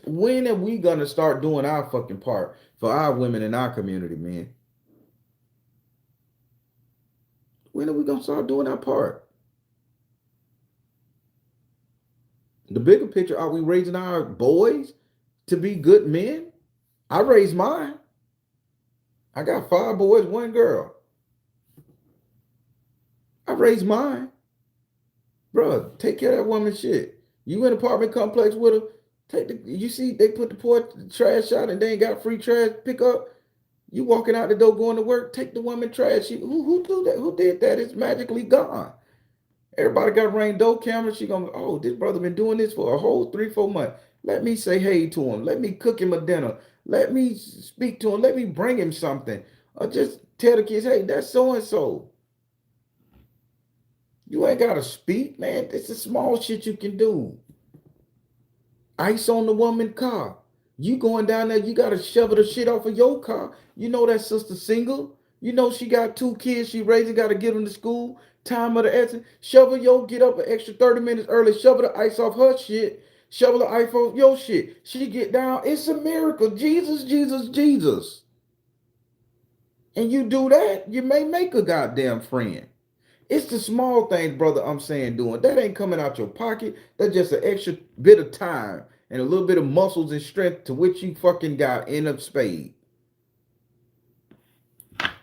S1: When are we gonna start doing our fucking part for our women in our community, man? When are we gonna start doing our part? The bigger picture, are we raising our boys to be good men? I raised mine. I got 5 boys, 1 girl. I raised mine. Bruh, take care of that woman's shit. You in an apartment complex with her, you see they put the porch trash out and they ain't got free trash pick up. You walking out the door going to work, take the woman trash. Who do that? Who did that? It's magically gone. Everybody got rain door cameras. She gonna, oh, this brother been doing this for a whole 3, 4 months. Let me say hey to him. Let me cook him a dinner. Let me speak to him. Let me bring him something. Or just tell the kids, hey, that's so and so. You ain't gotta speak, man. It's a small shit you can do. Ice on the woman's car. You going down there, you gotta shovel the shit off of your car. You know that sister single. You know she got 2 kids she raising, gotta get them to school. Time of the essence. Shovel your get up an extra 30 minutes early. Shovel the ice off her shit. Shovel the ice off your shit. She get down. It's a miracle. Jesus, Jesus, Jesus. And you do that, you may make a goddamn friend. It's the small things, brother, I'm saying doing. That ain't coming out your pocket. That's just an extra bit of time and a little bit of muscles and strength to which you fucking got in a spade.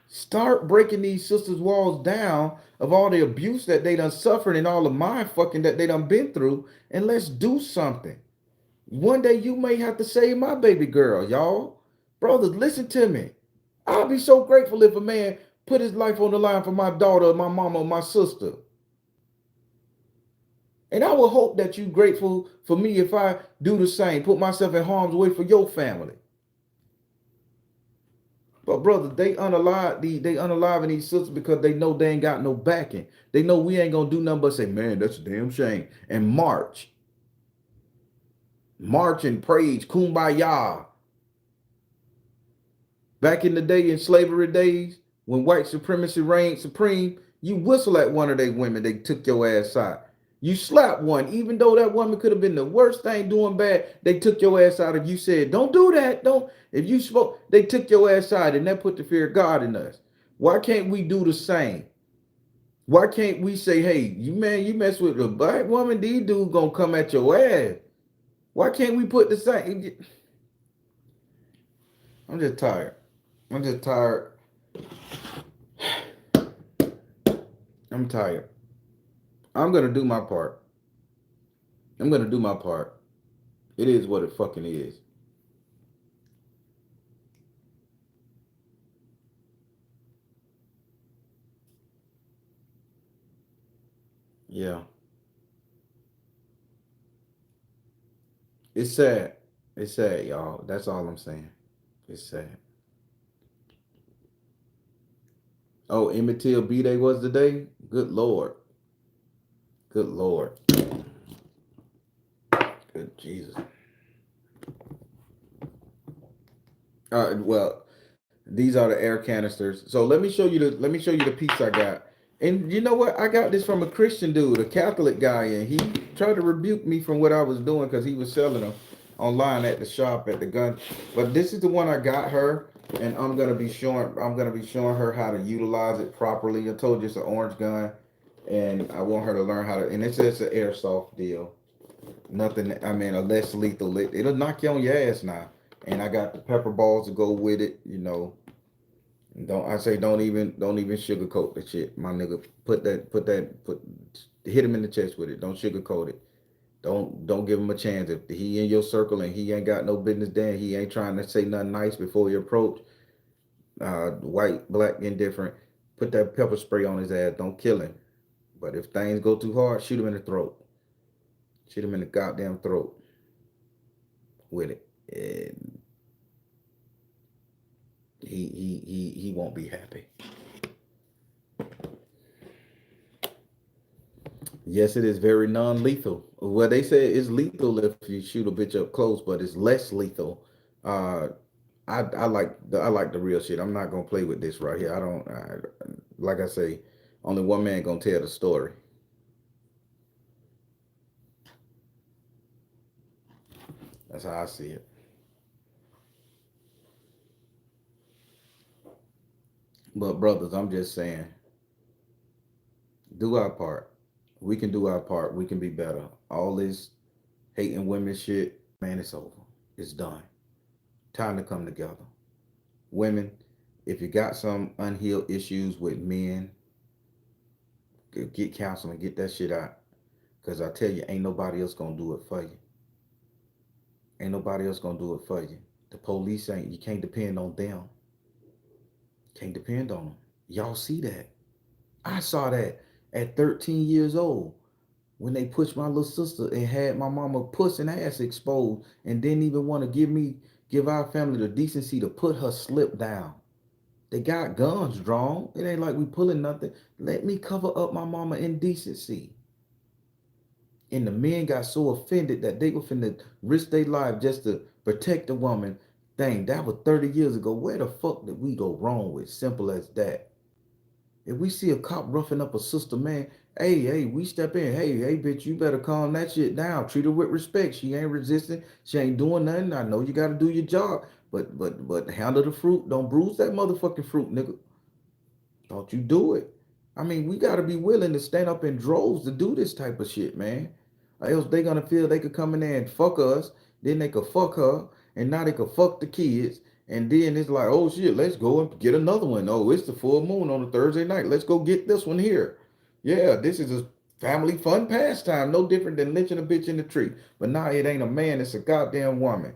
S1: Start breaking these sisters' walls down of all the abuse that they done suffered and all the mind fucking that they done been through, and let's do something. One day you may have to save my baby girl, y'all. Brothers, listen to me. I'll be so grateful if a man put his life on the line for my daughter, my mama, or my sister. And I will hope that you grateful for me if I do the same, put myself in harm's way for your family. But brother, they unaliving these sisters because they know they ain't got no backing. They know we ain't gonna do nothing but say, man, that's a damn shame. And march. March and praise, kumbaya. Back in the day, in slavery days, when white supremacy reigned supreme, you whistle at one of they women, they took your ass out. You slap one, even though that woman could have been the worst thing doing bad, they took your ass out. If you said, don't do that, don't, if you spoke, they took your ass out, and that put the fear of God in us. Why can't we do the same? Why can't we say, hey, you man, you mess with a black woman, these dudes gonna come at your ass. Why can't we put the same? I'm just tired. I'm just tired. I'm tired. I'm gonna do my part. I'm gonna do my part. It is what it fucking is. Yeah. It's sad. It's sad, y'all. That's all I'm saying. It's sad. Oh, Emmett Till B Day was the day? Good Lord. Good Lord. Good Jesus. Well, these are the air canisters. So let me show you the piece I got. And you know what? I got this from a Christian dude, a Catholic guy, and he tried to rebuke me from what I was doing because he was selling them online at the shop at the gun. But this is the one I got her, and I'm gonna be showing her how to utilize it properly. I told you it's an orange gun, and I want her to learn how to. And it's just an airsoft deal. Nothing. I mean, a less lethal. It'll knock you on your ass now. And I got the pepper balls to go with it. Don't even sugarcoat the shit, my nigga. Put hit him in the chest with it. Don't sugarcoat it. Don't give him a chance. If he in your circle and he ain't got no business there, he ain't trying to say nothing nice before you approach, white, black, indifferent, put that pepper spray on his ass. Don't kill him. But if things go too hard, shoot him in the throat. Shoot him in the goddamn throat with it. And he won't be happy. Yes, it is very non-lethal. Well, they say it's lethal if you shoot a bitch up close, but it's less lethal. Uh, I like the real shit. I'm not gonna play with this right here. I don't. Like I say, only one man gonna tell the story. That's how I see it. But brothers, I'm just saying, do our part. We can do our part. We can be better. All this hating women shit, man, it's over. It's done. Time to come together. Women, if you got some unhealed issues with men, get counseling, get that shit out. Cause I tell you, ain't nobody else gonna do it for you. Ain't nobody else gonna do it for you. The police ain't. You can't depend on them. Can't depend on them. Y'all see that? I saw that at 13 years old when they pushed my little sister and had my mama puss and ass exposed and didn't even want to give our family the decency to put her slip down. They got guns drawn. It ain't like we pulling nothing. Let me cover up my mama indecency. And the men got so offended that they were finna risk their life just to protect the woman. Dang, that was 30 years ago. Where the fuck did we go wrong with? Simple as that. If we see a cop roughing up a sister, man, hey, we step in. Hey, bitch, you better calm that shit down. Treat her with respect. She ain't resisting. She ain't doing nothing. I know you gotta do your job. But handle the fruit. Don't bruise that motherfucking fruit, nigga. Don't you do it. I mean, we got to be willing to stand up in droves to do this type of shit, man. Or else they going to feel they could come in there and fuck us. Then they could fuck her. And now they could fuck the kids. And then it's like, oh shit, let's go and get another one. Oh, it's the full moon on a Thursday night. Let's go get this one here. Yeah, this is a family fun pastime. No different than lynching a bitch in the tree. But now it ain't a man, it's a goddamn woman.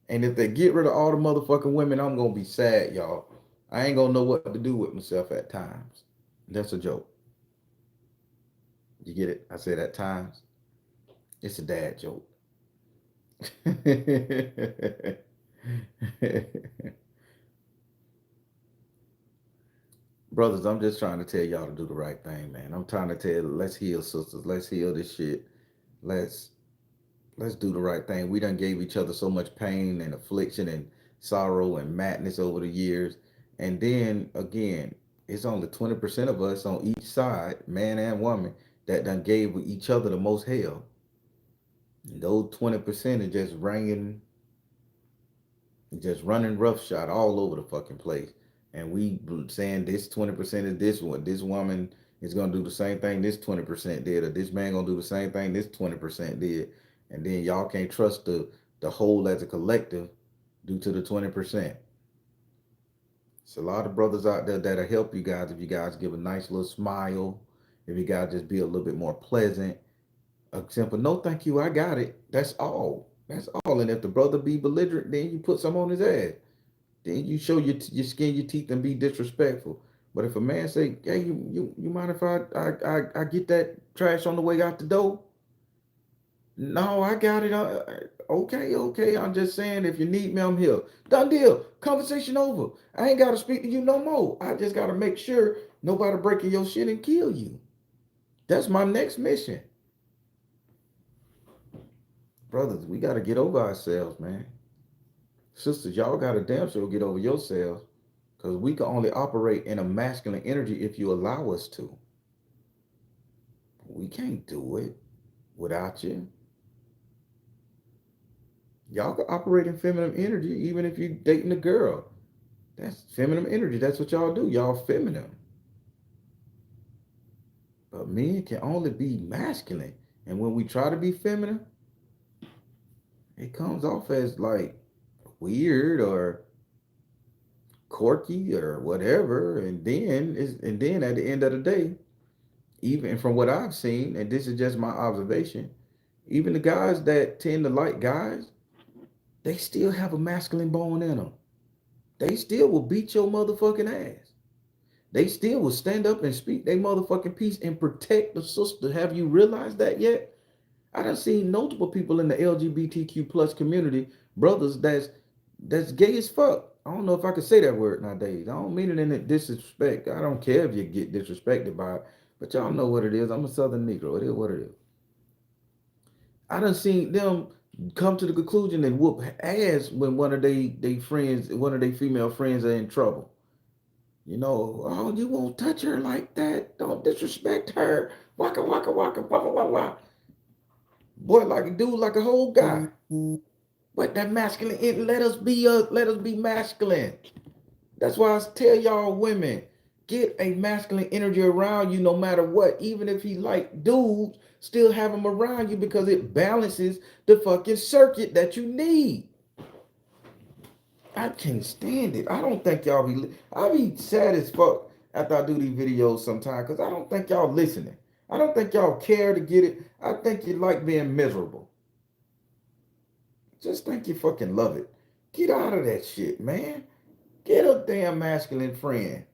S1: And if they get rid of all the motherfucking women, I'm going to be sad, y'all. I ain't going to know what to do with myself at times. That's a joke. You get it? I said at times. It's a dad joke. Brothers, I'm just trying to tell y'all to do the right thing, man. I'm trying to tell you, let's heal, sisters. Let's heal this shit. Let's let's do the right thing. We done gave each other so much pain and affliction and sorrow and madness over the years. And then again, it's only 20% of us on each side, man and woman, that done gave each other the most hell. And those 20% are just running roughshod all over the fucking place. And we saying this 20% is this one. This woman is gonna do the same thing this 20% did, or this man gonna do the same thing this 20% did. And then y'all can't trust the whole as a collective due to the 20%. It's a lot of brothers out there that'll help you guys if you guys give a nice little smile, if you guys just be a little bit more pleasant. A simple no thank you, I got it. That's all. That's all. And if the brother be belligerent, then you put some on his ass. Then you show your skin, your teeth, and be disrespectful. But if a man say, "Hey, you mind if I get that trash on the way out the door?" No, I got it. Okay. I'm just saying, if you need me, I'm here. Done deal. Conversation over. I ain't got to speak to you no more. I just got to make sure nobody breaking your shit and kill you. That's my next mission, brothers. We got to get over ourselves, man. Sisters, y'all got to damn sure get over yourselves. Because we can only operate in a masculine energy if you allow us to. We can't do it without you. Y'all can operate in feminine energy even if you're dating a girl. That's feminine energy. That's what y'all do. Y'all feminine. But men can only be masculine. And when we try to be feminine, it comes off as like weird or quirky or whatever, and then at the end of the day, even from what I've seen, and this is just my observation, even the guys that tend to like guys, they still have a masculine bone in them. They still will beat your motherfucking ass. They still will stand up and speak their motherfucking piece and protect the sister. Have you realized that yet? I done seen multiple people in the LGBTQ plus community, brothers that's gay as fuck. I don't know if I could say that word nowadays. I don't mean it in a disrespect. I don't care if you get disrespected by it, but y'all know what it is. I'm a Southern Negro. It is what it is. I done seen them come to the conclusion and whoop ass when one of they friends, one of their female friends are in trouble. You know, oh, you won't touch her like that. Don't disrespect her. Waka waka waka waka waka waka. Boy, like a dude, like a whole guy. But that masculine, let us be masculine. That's why I tell y'all women, get a masculine energy around you no matter what. Even if he like dudes, still have him around you because it balances the fucking circuit that you need. I can't stand it. I don't think y'all be. I be sad as fuck after I do these videos sometimes because I don't think y'all listening. I don't think y'all care to get it. I think you like being miserable. Just think you fucking love it. Get out of that shit, man. Get a damn masculine friend.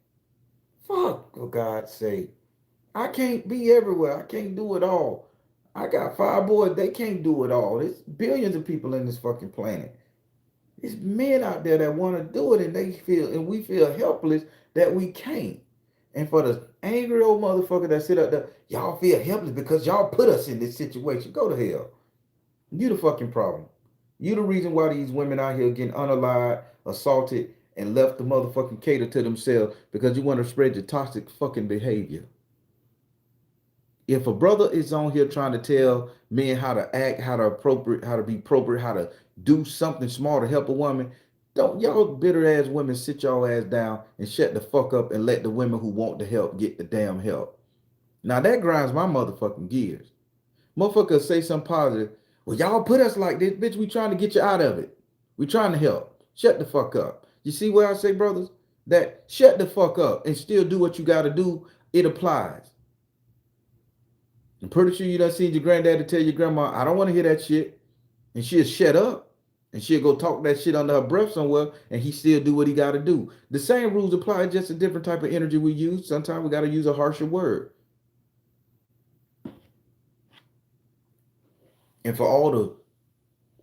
S1: Fuck, for God's sake. I can't be everywhere. I can't do it all. I got 5 boys. They can't do it all. There's billions of people in this fucking planet. There's men out there that want to do it, and we feel helpless that we can't. And for the angry old motherfucker that sit up there, y'all feel helpless because y'all put us in this situation. Go to hell. You the fucking problem. You the reason why these women out here getting unalived, assaulted, and left to motherfucking cater to themselves because you want to spread your toxic fucking behavior. If a brother is on here trying to tell men how to act, how to be appropriate, how to do something small to help a woman, don't y'all bitter ass women sit y'all ass down and shut the fuck up and let the women who want the help get the damn help. Now that grinds my motherfucking gears. Motherfucker say something positive. Well, y'all put us like this, bitch. We trying to get you out of it. We trying to help. Shut the fuck up. You see where I say, brothers? That shut the fuck up and still do what you got to do. It applies. I'm pretty sure you done seen your granddaddy tell your grandma, I don't want to hear that shit. And she'll shut up. And she'll go talk that shit under her breath somewhere and he still do what he got to do. The same rules apply, just a different type of energy we use. Sometimes we got to use a harsher word. And for all the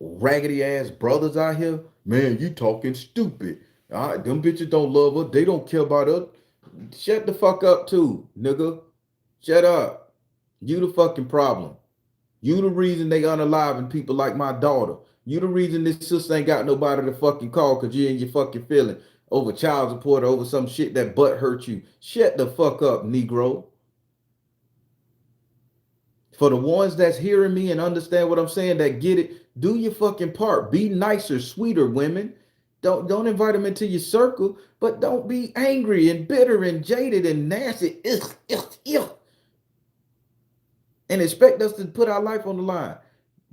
S1: raggedy ass brothers out here, man, you talking stupid. All right, them bitches don't love us. They don't care about us. Shut the fuck up too, nigga. Shut up. You the fucking problem. You the reason they unaliving people like my daughter. You the reason this sister ain't got nobody to fucking call because you in your fucking feeling over child support or over some shit that butt hurt you. Shut the fuck up, Negro. For the ones that's hearing me and understand what I'm saying, that get it, do your fucking part. Be nicer, sweeter, women. Don't invite them into your circle, but don't be angry and bitter and jaded and nasty. Ugh, ugh, ugh, and expect us to put our life on the line.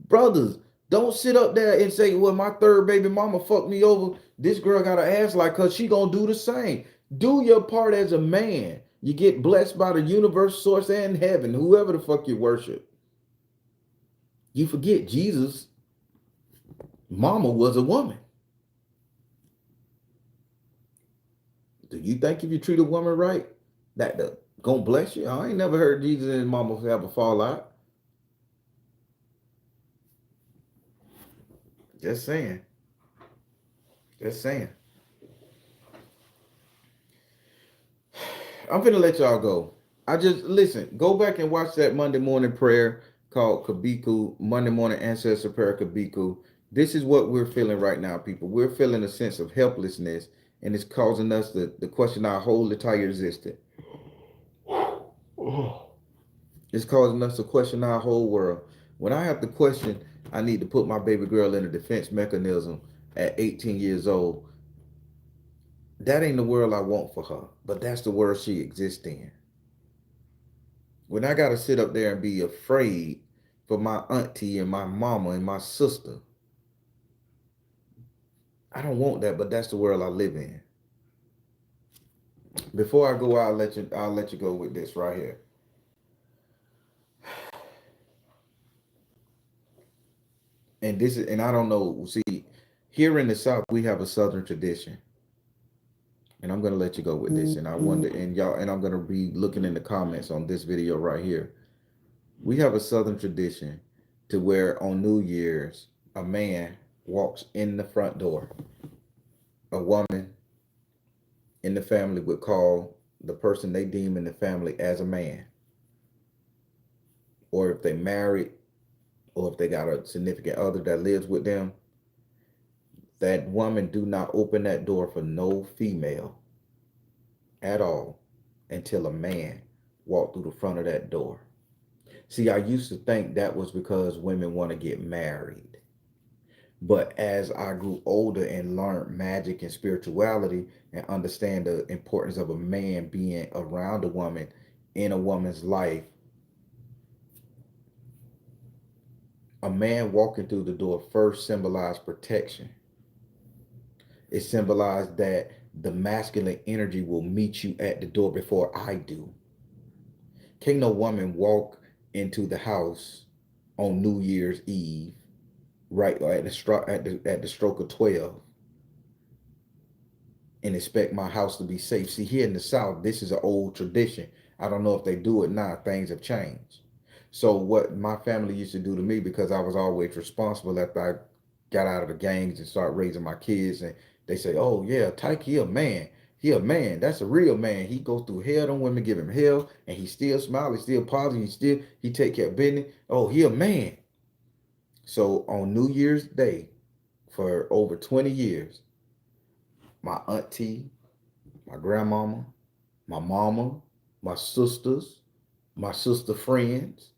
S1: Brothers, don't sit up there and say, well, my third baby mama fucked me over. This girl got an ass like her. She gonna do the same. Do your part as a man. You get blessed by the universe, source, and heaven, whoever the fuck you worship. You forget Jesus' mama was a woman. Do you think if you treat a woman right, that gonna bless you? I ain't never heard Jesus and his mama have a fallout. Just saying. Just saying. I'm finna let y'all go. I just listen. Go back and watch that Monday morning prayer called Kabiku, Monday morning ancestor prayer Kabiku. This is what we're feeling right now, people. We're feeling a sense of helplessness, and it's causing us to question our whole entire existence. It's causing us to question our whole world. When I have to question, I need to put my baby girl in a defense mechanism at 18 years old. That ain't the world I want for her, but that's the world she exists in. When I got to sit up there and be afraid for my auntie and my mama and my sister, I don't want that, but that's the world I live in. Before I go, I'll let you go with this right here. And this is, and I don't know. See, here in the South, we have a Southern tradition, and I'm gonna let you go with this. And I wonder, and y'all, and I'm gonna be looking in the comments on this video right here. We have a Southern tradition to where on New Year's, a man walks in the front door. A woman in the family would call the person they deem in the family as a man, or if they married, or if they got a significant other that lives with them, that woman do not open that door for no female at all until a man walked through the front of that door. See, I used to think that was because women want to get married. But as I grew older and learned magic and spirituality and understand the importance of a man being around a woman in a woman's life, a man walking through the door first symbolized protection. It symbolized that the masculine energy will meet you at the door before I do. Can't no woman walk into the house on New Year's Eve, right at the stroke of 12, and expect my house to be safe. See, here in the South, this is an old tradition. I don't know if they do it now. Things have changed. So what my family used to do to me, because I was always responsible after I got out of the gangs and started raising my kids, and they say, "Oh yeah, Tyke, he a man. He a man. That's a real man. He goes through hell. Them women give him hell, and he still smile. He still positive. He take care of business. Oh, he a man." So on New Year's Day, for over 20 years, my auntie, my grandmama, my mama, my sisters, my sister friends,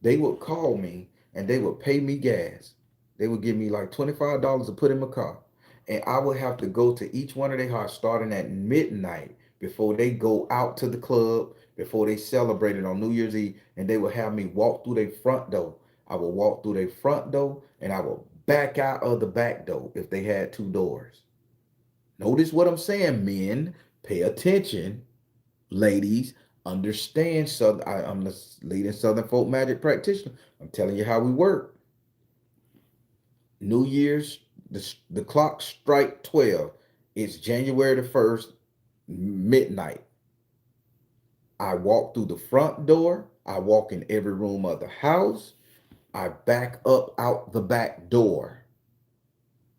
S1: they would call me and they would pay me gas. They would give me like $25 to put in my car. And I would have to go to each one of their hearts starting at midnight before they go out to the club, before they celebrated on New Year's Eve. And they would have me walk through their front door. I would walk through their front door and I would back out of the back door if they had two doors. Notice what I'm saying, men. Pay attention. Ladies, understand. I'm the leading Southern folk magic practitioner. I'm telling you how we work. New Year's, the clock strike 12. It's January the 1st, midnight. I walk through the front door. I walk in every room of the house. I back up out the back door.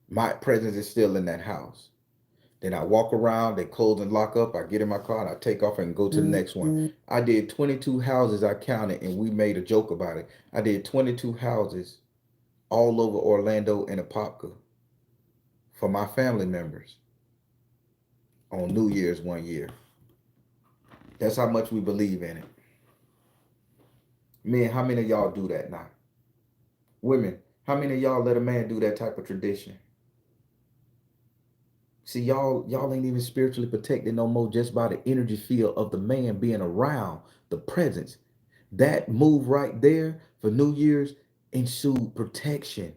S1: My presence is still in that house. Then I walk around, they close and lock up. I get in my car and I take off and go to the next one. I did 22 houses, I counted, and we made a joke about it. I did 22 houses all over Orlando and Apopka for my family members on New Year's one year. That's how much we believe in it. Men, how many of y'all do that now? Women, how many of y'all let a man do that type of tradition? See, y'all ain't even spiritually protected no more just by the energy field of the man being around, the presence. That move right there for New Year's ensued protection.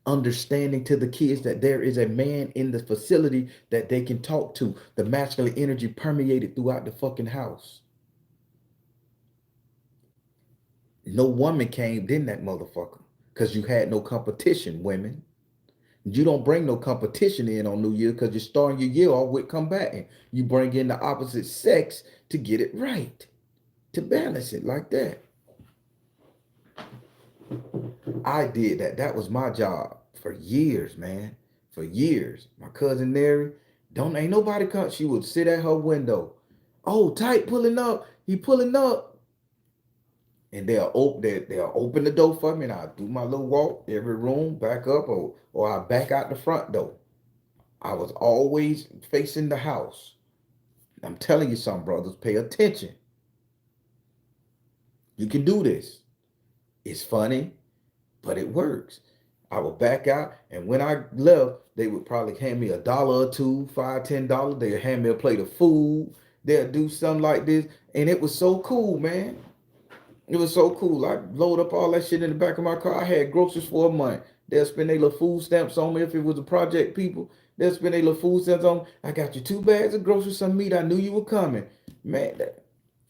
S1: Understanding to the kids that there is a man in the facility that they can talk to. The masculine energy permeated throughout the fucking house. No woman came in that motherfucker because you had no competition, women. You don't bring no competition in on New Year because you're starting your year off with combating. You bring in the opposite sex to get it right, to balance it like that. I did that. That was my job for years, man. For years. My cousin Mary, ain't nobody come. She would sit at her window. Oh, Tight pulling up. He pulling up. And they'll open the door for me, and I'll do my little walk, every room, back up, or I back out the front door. I was always facing the house. I'm telling you something, brothers, pay attention. You can do this. It's funny, but it works. I would back out, and when I left, they would probably hand me $1 or two, $5, $10. They'd hand me a plate of food. They'll do something like this, and it was so cool, man. It was so cool. I load up all that shit in the back of my car. I had groceries for a month. They'll spend their little food stamps on me if it was a project people. They'll spend their little food stamps on. I got you 2 bags of groceries, some meat. I knew you were coming. Man,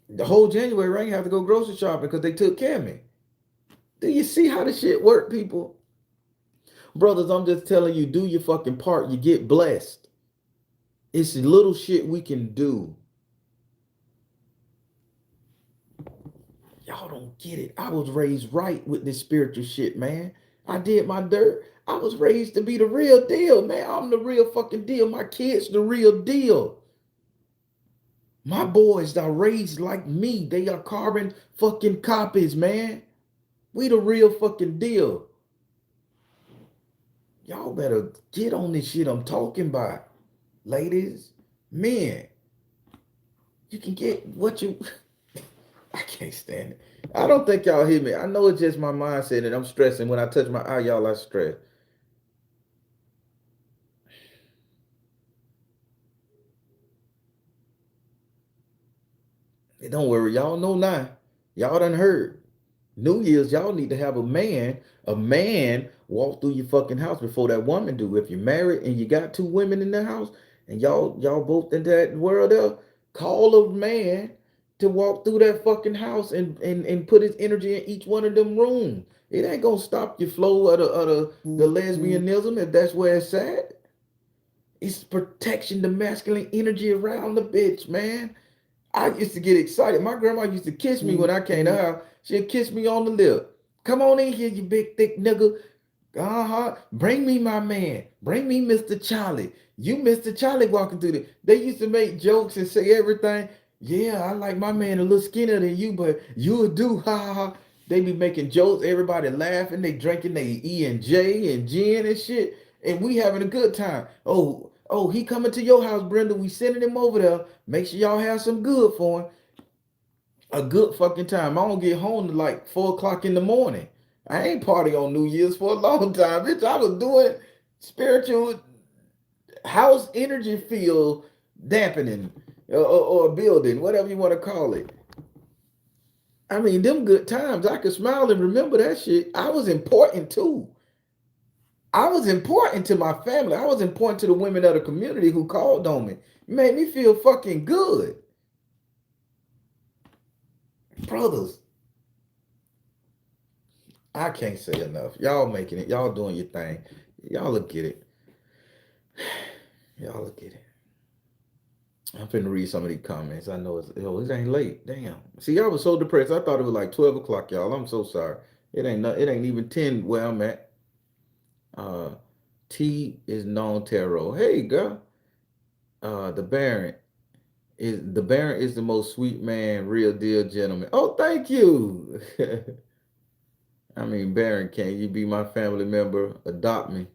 S1: the whole January I ain't have to go grocery shopping because they took care of me. Do you see how this shit work, people? Brothers, I'm just telling you, do your fucking part. You get blessed. It's little shit we can do. Y'all don't get it. I was raised right with this spiritual shit, man. I did my dirt. I was raised to be the real deal, man. I'm the real fucking deal. My kids the real deal. My boys are raised like me. They are carbon fucking copies, man. We the real fucking deal. Y'all better get on this shit I'm talking about. Ladies, men, you can get what you... I can't stand it. I don't think y'all hear me. I know it's just my mindset and I'm stressing. When I touch my eye, y'all, I stress. Hey, don't worry, y'all know now. Y'all done heard. New Year's, y'all need to have a man walk through your fucking house before that woman do. If you're married and you got 2 women in the house and y'all both in that world there, call a man to walk through that fucking house and put his energy in each one of them rooms. It ain't gonna stop your flow of the lesbianism if that's where it's at. It's protection, the masculine energy around the bitch, man. I used to get excited. My grandma used to kiss me when I came out. She'd kiss me on the lip. Come on in here, you big thick nigga. Bring me my man. Bring me Mr. Charlie. You Mr. Charlie walking through the. They used to make jokes and say everything. Yeah, I like my man a little skinnier than you, but you'll do. Ha ha ha. They be making jokes. Everybody laughing. They drinking their E and J and gin and shit. And we having a good time. Oh, he coming to your house, Brenda. We sending him over there. Make sure y'all have some good for him. A good fucking time. I don't get home to like 4 o'clock in the morning. I ain't party on New Year's for a long time, bitch. I was doing spiritual house energy field dampening or building, whatever you want to call it. I mean, them good times. I could smile and remember that shit. I was important too. I was important to my family. I was important to the women of the community who called on me. It made me feel fucking good. Brothers, I can't say enough. Y'all making it. Y'all doing your thing. Y'all look at it. Y'all look at it. I'm finna read some of these comments. I know it ain't late. Damn. See, I was so depressed. I thought it was like 12 o'clock, y'all. I'm so sorry. It ain't even 10 where I'm at. T is non tarot. Hey girl. The Baron is the most sweet man, real deal gentleman. Oh, thank you. I mean, Baron, can you be my family member? Adopt me.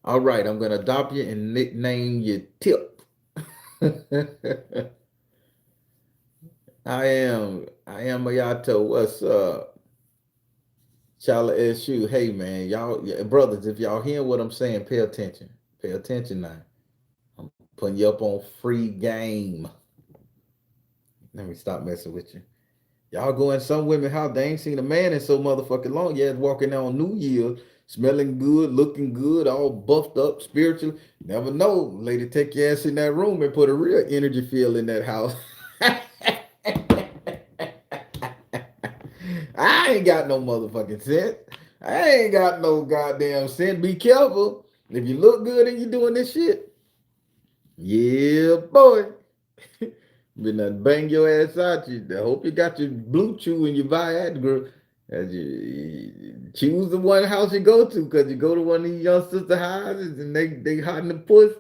S1: All right, I'm gonna adopt you and nickname you Tip. I am Mayato. What's up? Chala SU. Hey man, y'all brothers, if y'all hearing what I'm saying, pay attention. Pay attention now. I'm putting you up on free game. Let me stop messing with you. Y'all go in some women house, they ain't seen a man in so motherfucking long. Yeah, walking out on New Year, smelling good, looking good, all buffed up spiritually. Never know. Lady, take your ass in that room and put a real energy field in that house. I ain't got no motherfucking sense. I ain't got no goddamn sense. Be careful. If you look good and you doing this shit, yeah, boy. Been done bang your ass out. I hope you got your Blue Chew and your Viagra. As you choose the one house you go to, because you go to one of these young sister houses and they hiding the puss.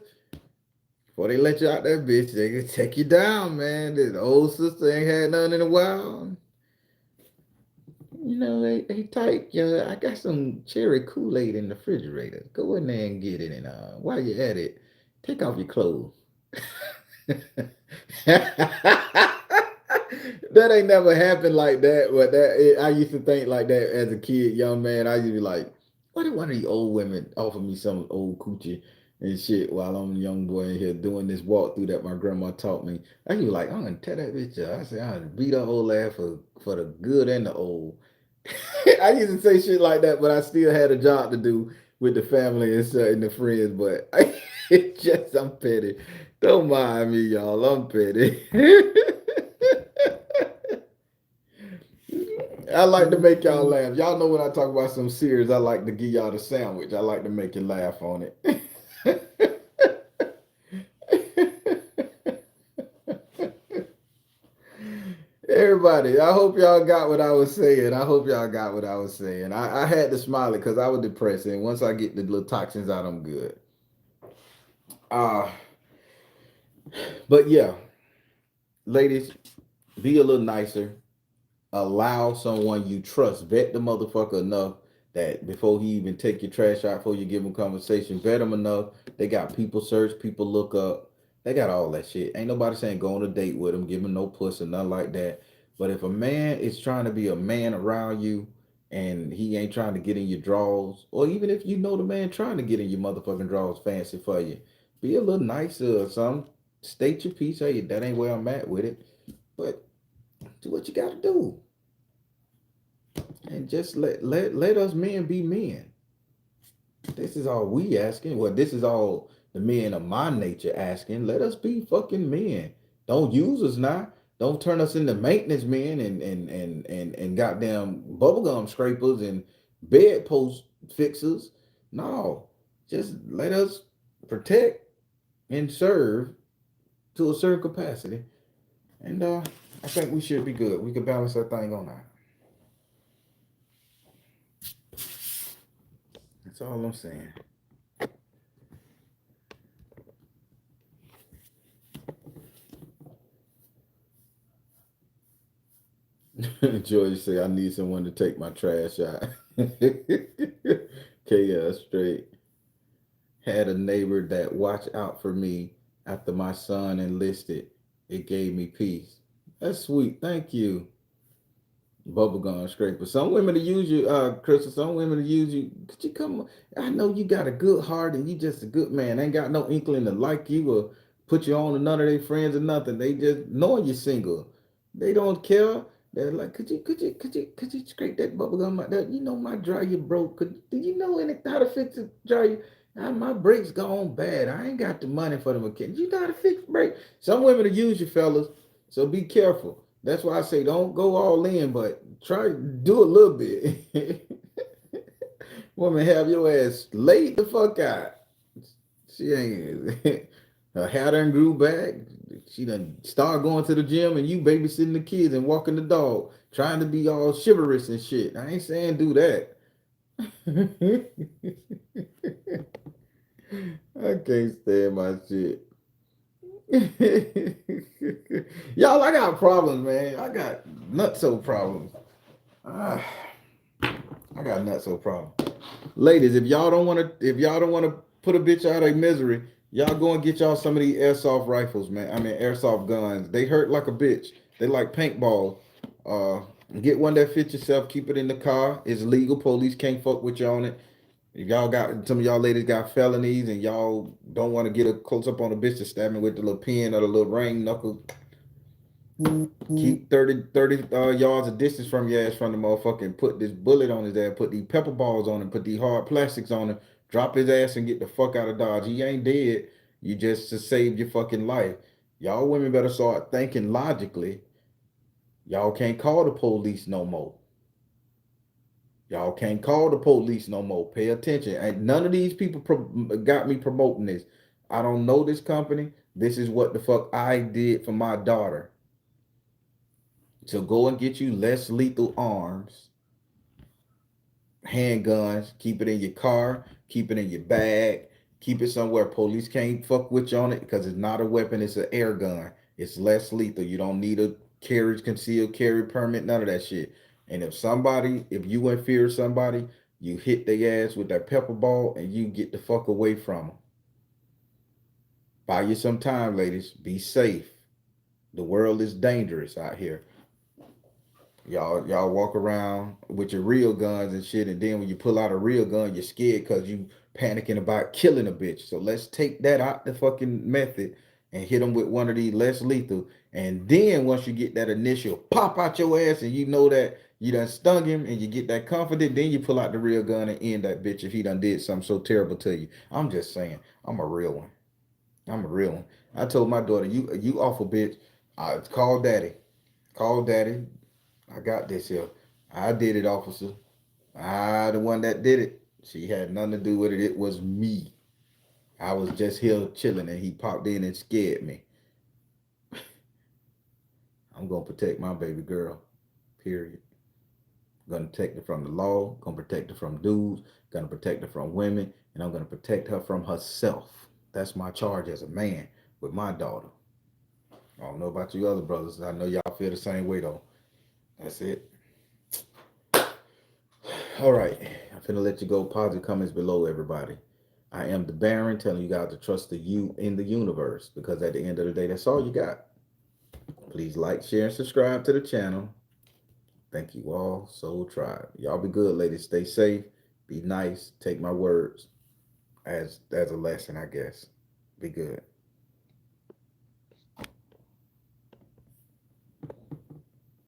S1: Before they let you out that bitch, they can take you down, man. The old sister ain't had none in a while. You know, hey type, I got some cherry Kool-Aid in the refrigerator. Go in there and get it. And while you're at it, take off your clothes. That ain't never happened like that. But I used to think like that as a kid, young man. I used to be like, what if one of these old women offer me some old coochie and shit while I'm a young boy in here doing this walkthrough that my grandma taught me? I used to be like, I'm gonna tear that bitch up. I said, I'm gonna beat her old ass for the good and the old. I used to say shit like that, but I still had a job to do. with the family and the friends, but it's just I'm petty. Don't mind me, y'all. I'm petty. I like to make y'all laugh. Y'all know when I talk about some serious, I like to give y'all the sandwich. I like to make you laugh on it. Everybody, I hope y'all got what I was saying. I hope y'all got what I was saying. I had to smile it because I was depressed, and once I get the little toxins out, I'm good. Uh but yeah, ladies, be a little nicer. Allow someone you trust. Vet the motherfucker enough that before he even take your trash out, before you give him conversation, vet him enough. They got people search, people look up. They got all that shit. Ain't nobody saying go on a date with him, give him no pussy, nothing like that. But if a man is trying to be a man around you and he ain't trying to get in your drawers, or even if you know the man trying to get in your motherfucking drawers fancy for you, be a little nicer or something. State your piece. Hey, that ain't where I'm at with it. But do what you gotta do. And just let us men be men. This is all we asking. Well, this is all the men of my nature asking. Let us be fucking men. Don't use us now. Don't turn us into maintenance men and goddamn bubblegum scrapers and bedpost fixers. No. Just let us protect and serve to a certain capacity. And I think we should be good. We can balance that thing on out. That's all I'm saying. Joy say I need someone to take my trash out. Chaos straight. Had a neighbor that watched out for me after my son enlisted. It gave me peace. That's sweet. Thank you. Bubblegum scraper. Some women to use you, Crystal. Some women to use you. Could you come? I know you got a good heart and you just a good man. Ain't got no inkling to like you or put you on to none of their friends or nothing. They just knowing you're single. They don't care. They're like, could you scrape that bubblegum out there? You know my dryer broke. Did you know how to fix a dryer? My brakes gone bad. I ain't got the money for the mechanic. You know how to fix brake? Some women to use you, fellas. So be careful. That's why I say don't go all in, but try to do a little bit. Woman, have your ass laid the fuck out. She ain't her hair done grew back. She done started going to the gym and you babysitting the kids and walking the dog, trying to be all chivalrous and shit. I ain't saying do that. I can't stand my shit. Y'all, I got problems, man. I got nutso problems. Ah, I got nutso problems. Ladies, if y'all don't want to put a bitch out of misery, y'all go and get y'all some of these airsoft rifles, man. I mean airsoft guns. They hurt like a bitch. They like paintball. Uh, get one that fits yourself. Keep it in the car. It's legal. Police can't fuck with you on it. If y'all got some of y'all ladies got felonies and y'all don't want to get a close up on a bitch to stab me with the little pin or the little ring knuckle, keep 30 yards of distance from your ass from the motherfucker. Put this bullet on his ass. Put these pepper balls on him. Put these hard plastics on him. Drop his ass and get the fuck out of Dodge. He ain't dead. You just to save your fucking life. Y'all women better start thinking logically. Y'all can't call the police no more. Y'all can't call the police no more. Pay attention. And none of these people got me promoting this. I don't know this company. This is what the fuck I did for my daughter. So go and get you less lethal arms, handguns. Keep it in your car. Keep it in your bag. Keep it somewhere police can't fuck with you on it because it's not a weapon. It's an air gun. It's less lethal. You don't need a concealed carry permit. None of that shit. And if you in fear of somebody, you hit their ass with that pepper ball and you get the fuck away from them. Buy you some time, ladies. Be safe. The world is dangerous out here. Y'all walk around with your real guns and shit, and then when you pull out a real gun, you're scared because you panicking about killing a bitch. So let's take that out the fucking method and hit them with one of these less lethal. And then once you get that initial pop out your ass and you know that you done stung him and you get that confident, then you pull out the real gun and end that bitch if he done did something so terrible to you. I'm just saying, I'm a real one. I'm a real one. I told my daughter, you awful bitch. Call daddy. Call daddy. I got this here. I did it, officer. I the one that did it. She had nothing to do with it. It was me. I was just here chilling and he popped in and scared me. I'm gonna protect my baby girl. Period. Gonna protect her from the law, gonna protect her from dudes, gonna protect her from women, and I'm gonna protect her from herself. That's my charge as a man with my daughter. I don't know about you other brothers. I know y'all feel the same way though. That's it. All right. I'm finna let you go. Positive comments below, everybody. I am the Baron telling you guys to trust the you in the universe because at the end of the day, that's all you got. Please like, share, and subscribe to the channel. Thank you all. Soul Tribe. Y'all be good, ladies. Stay safe. Be nice. Take my words as a lesson, I guess. Be good.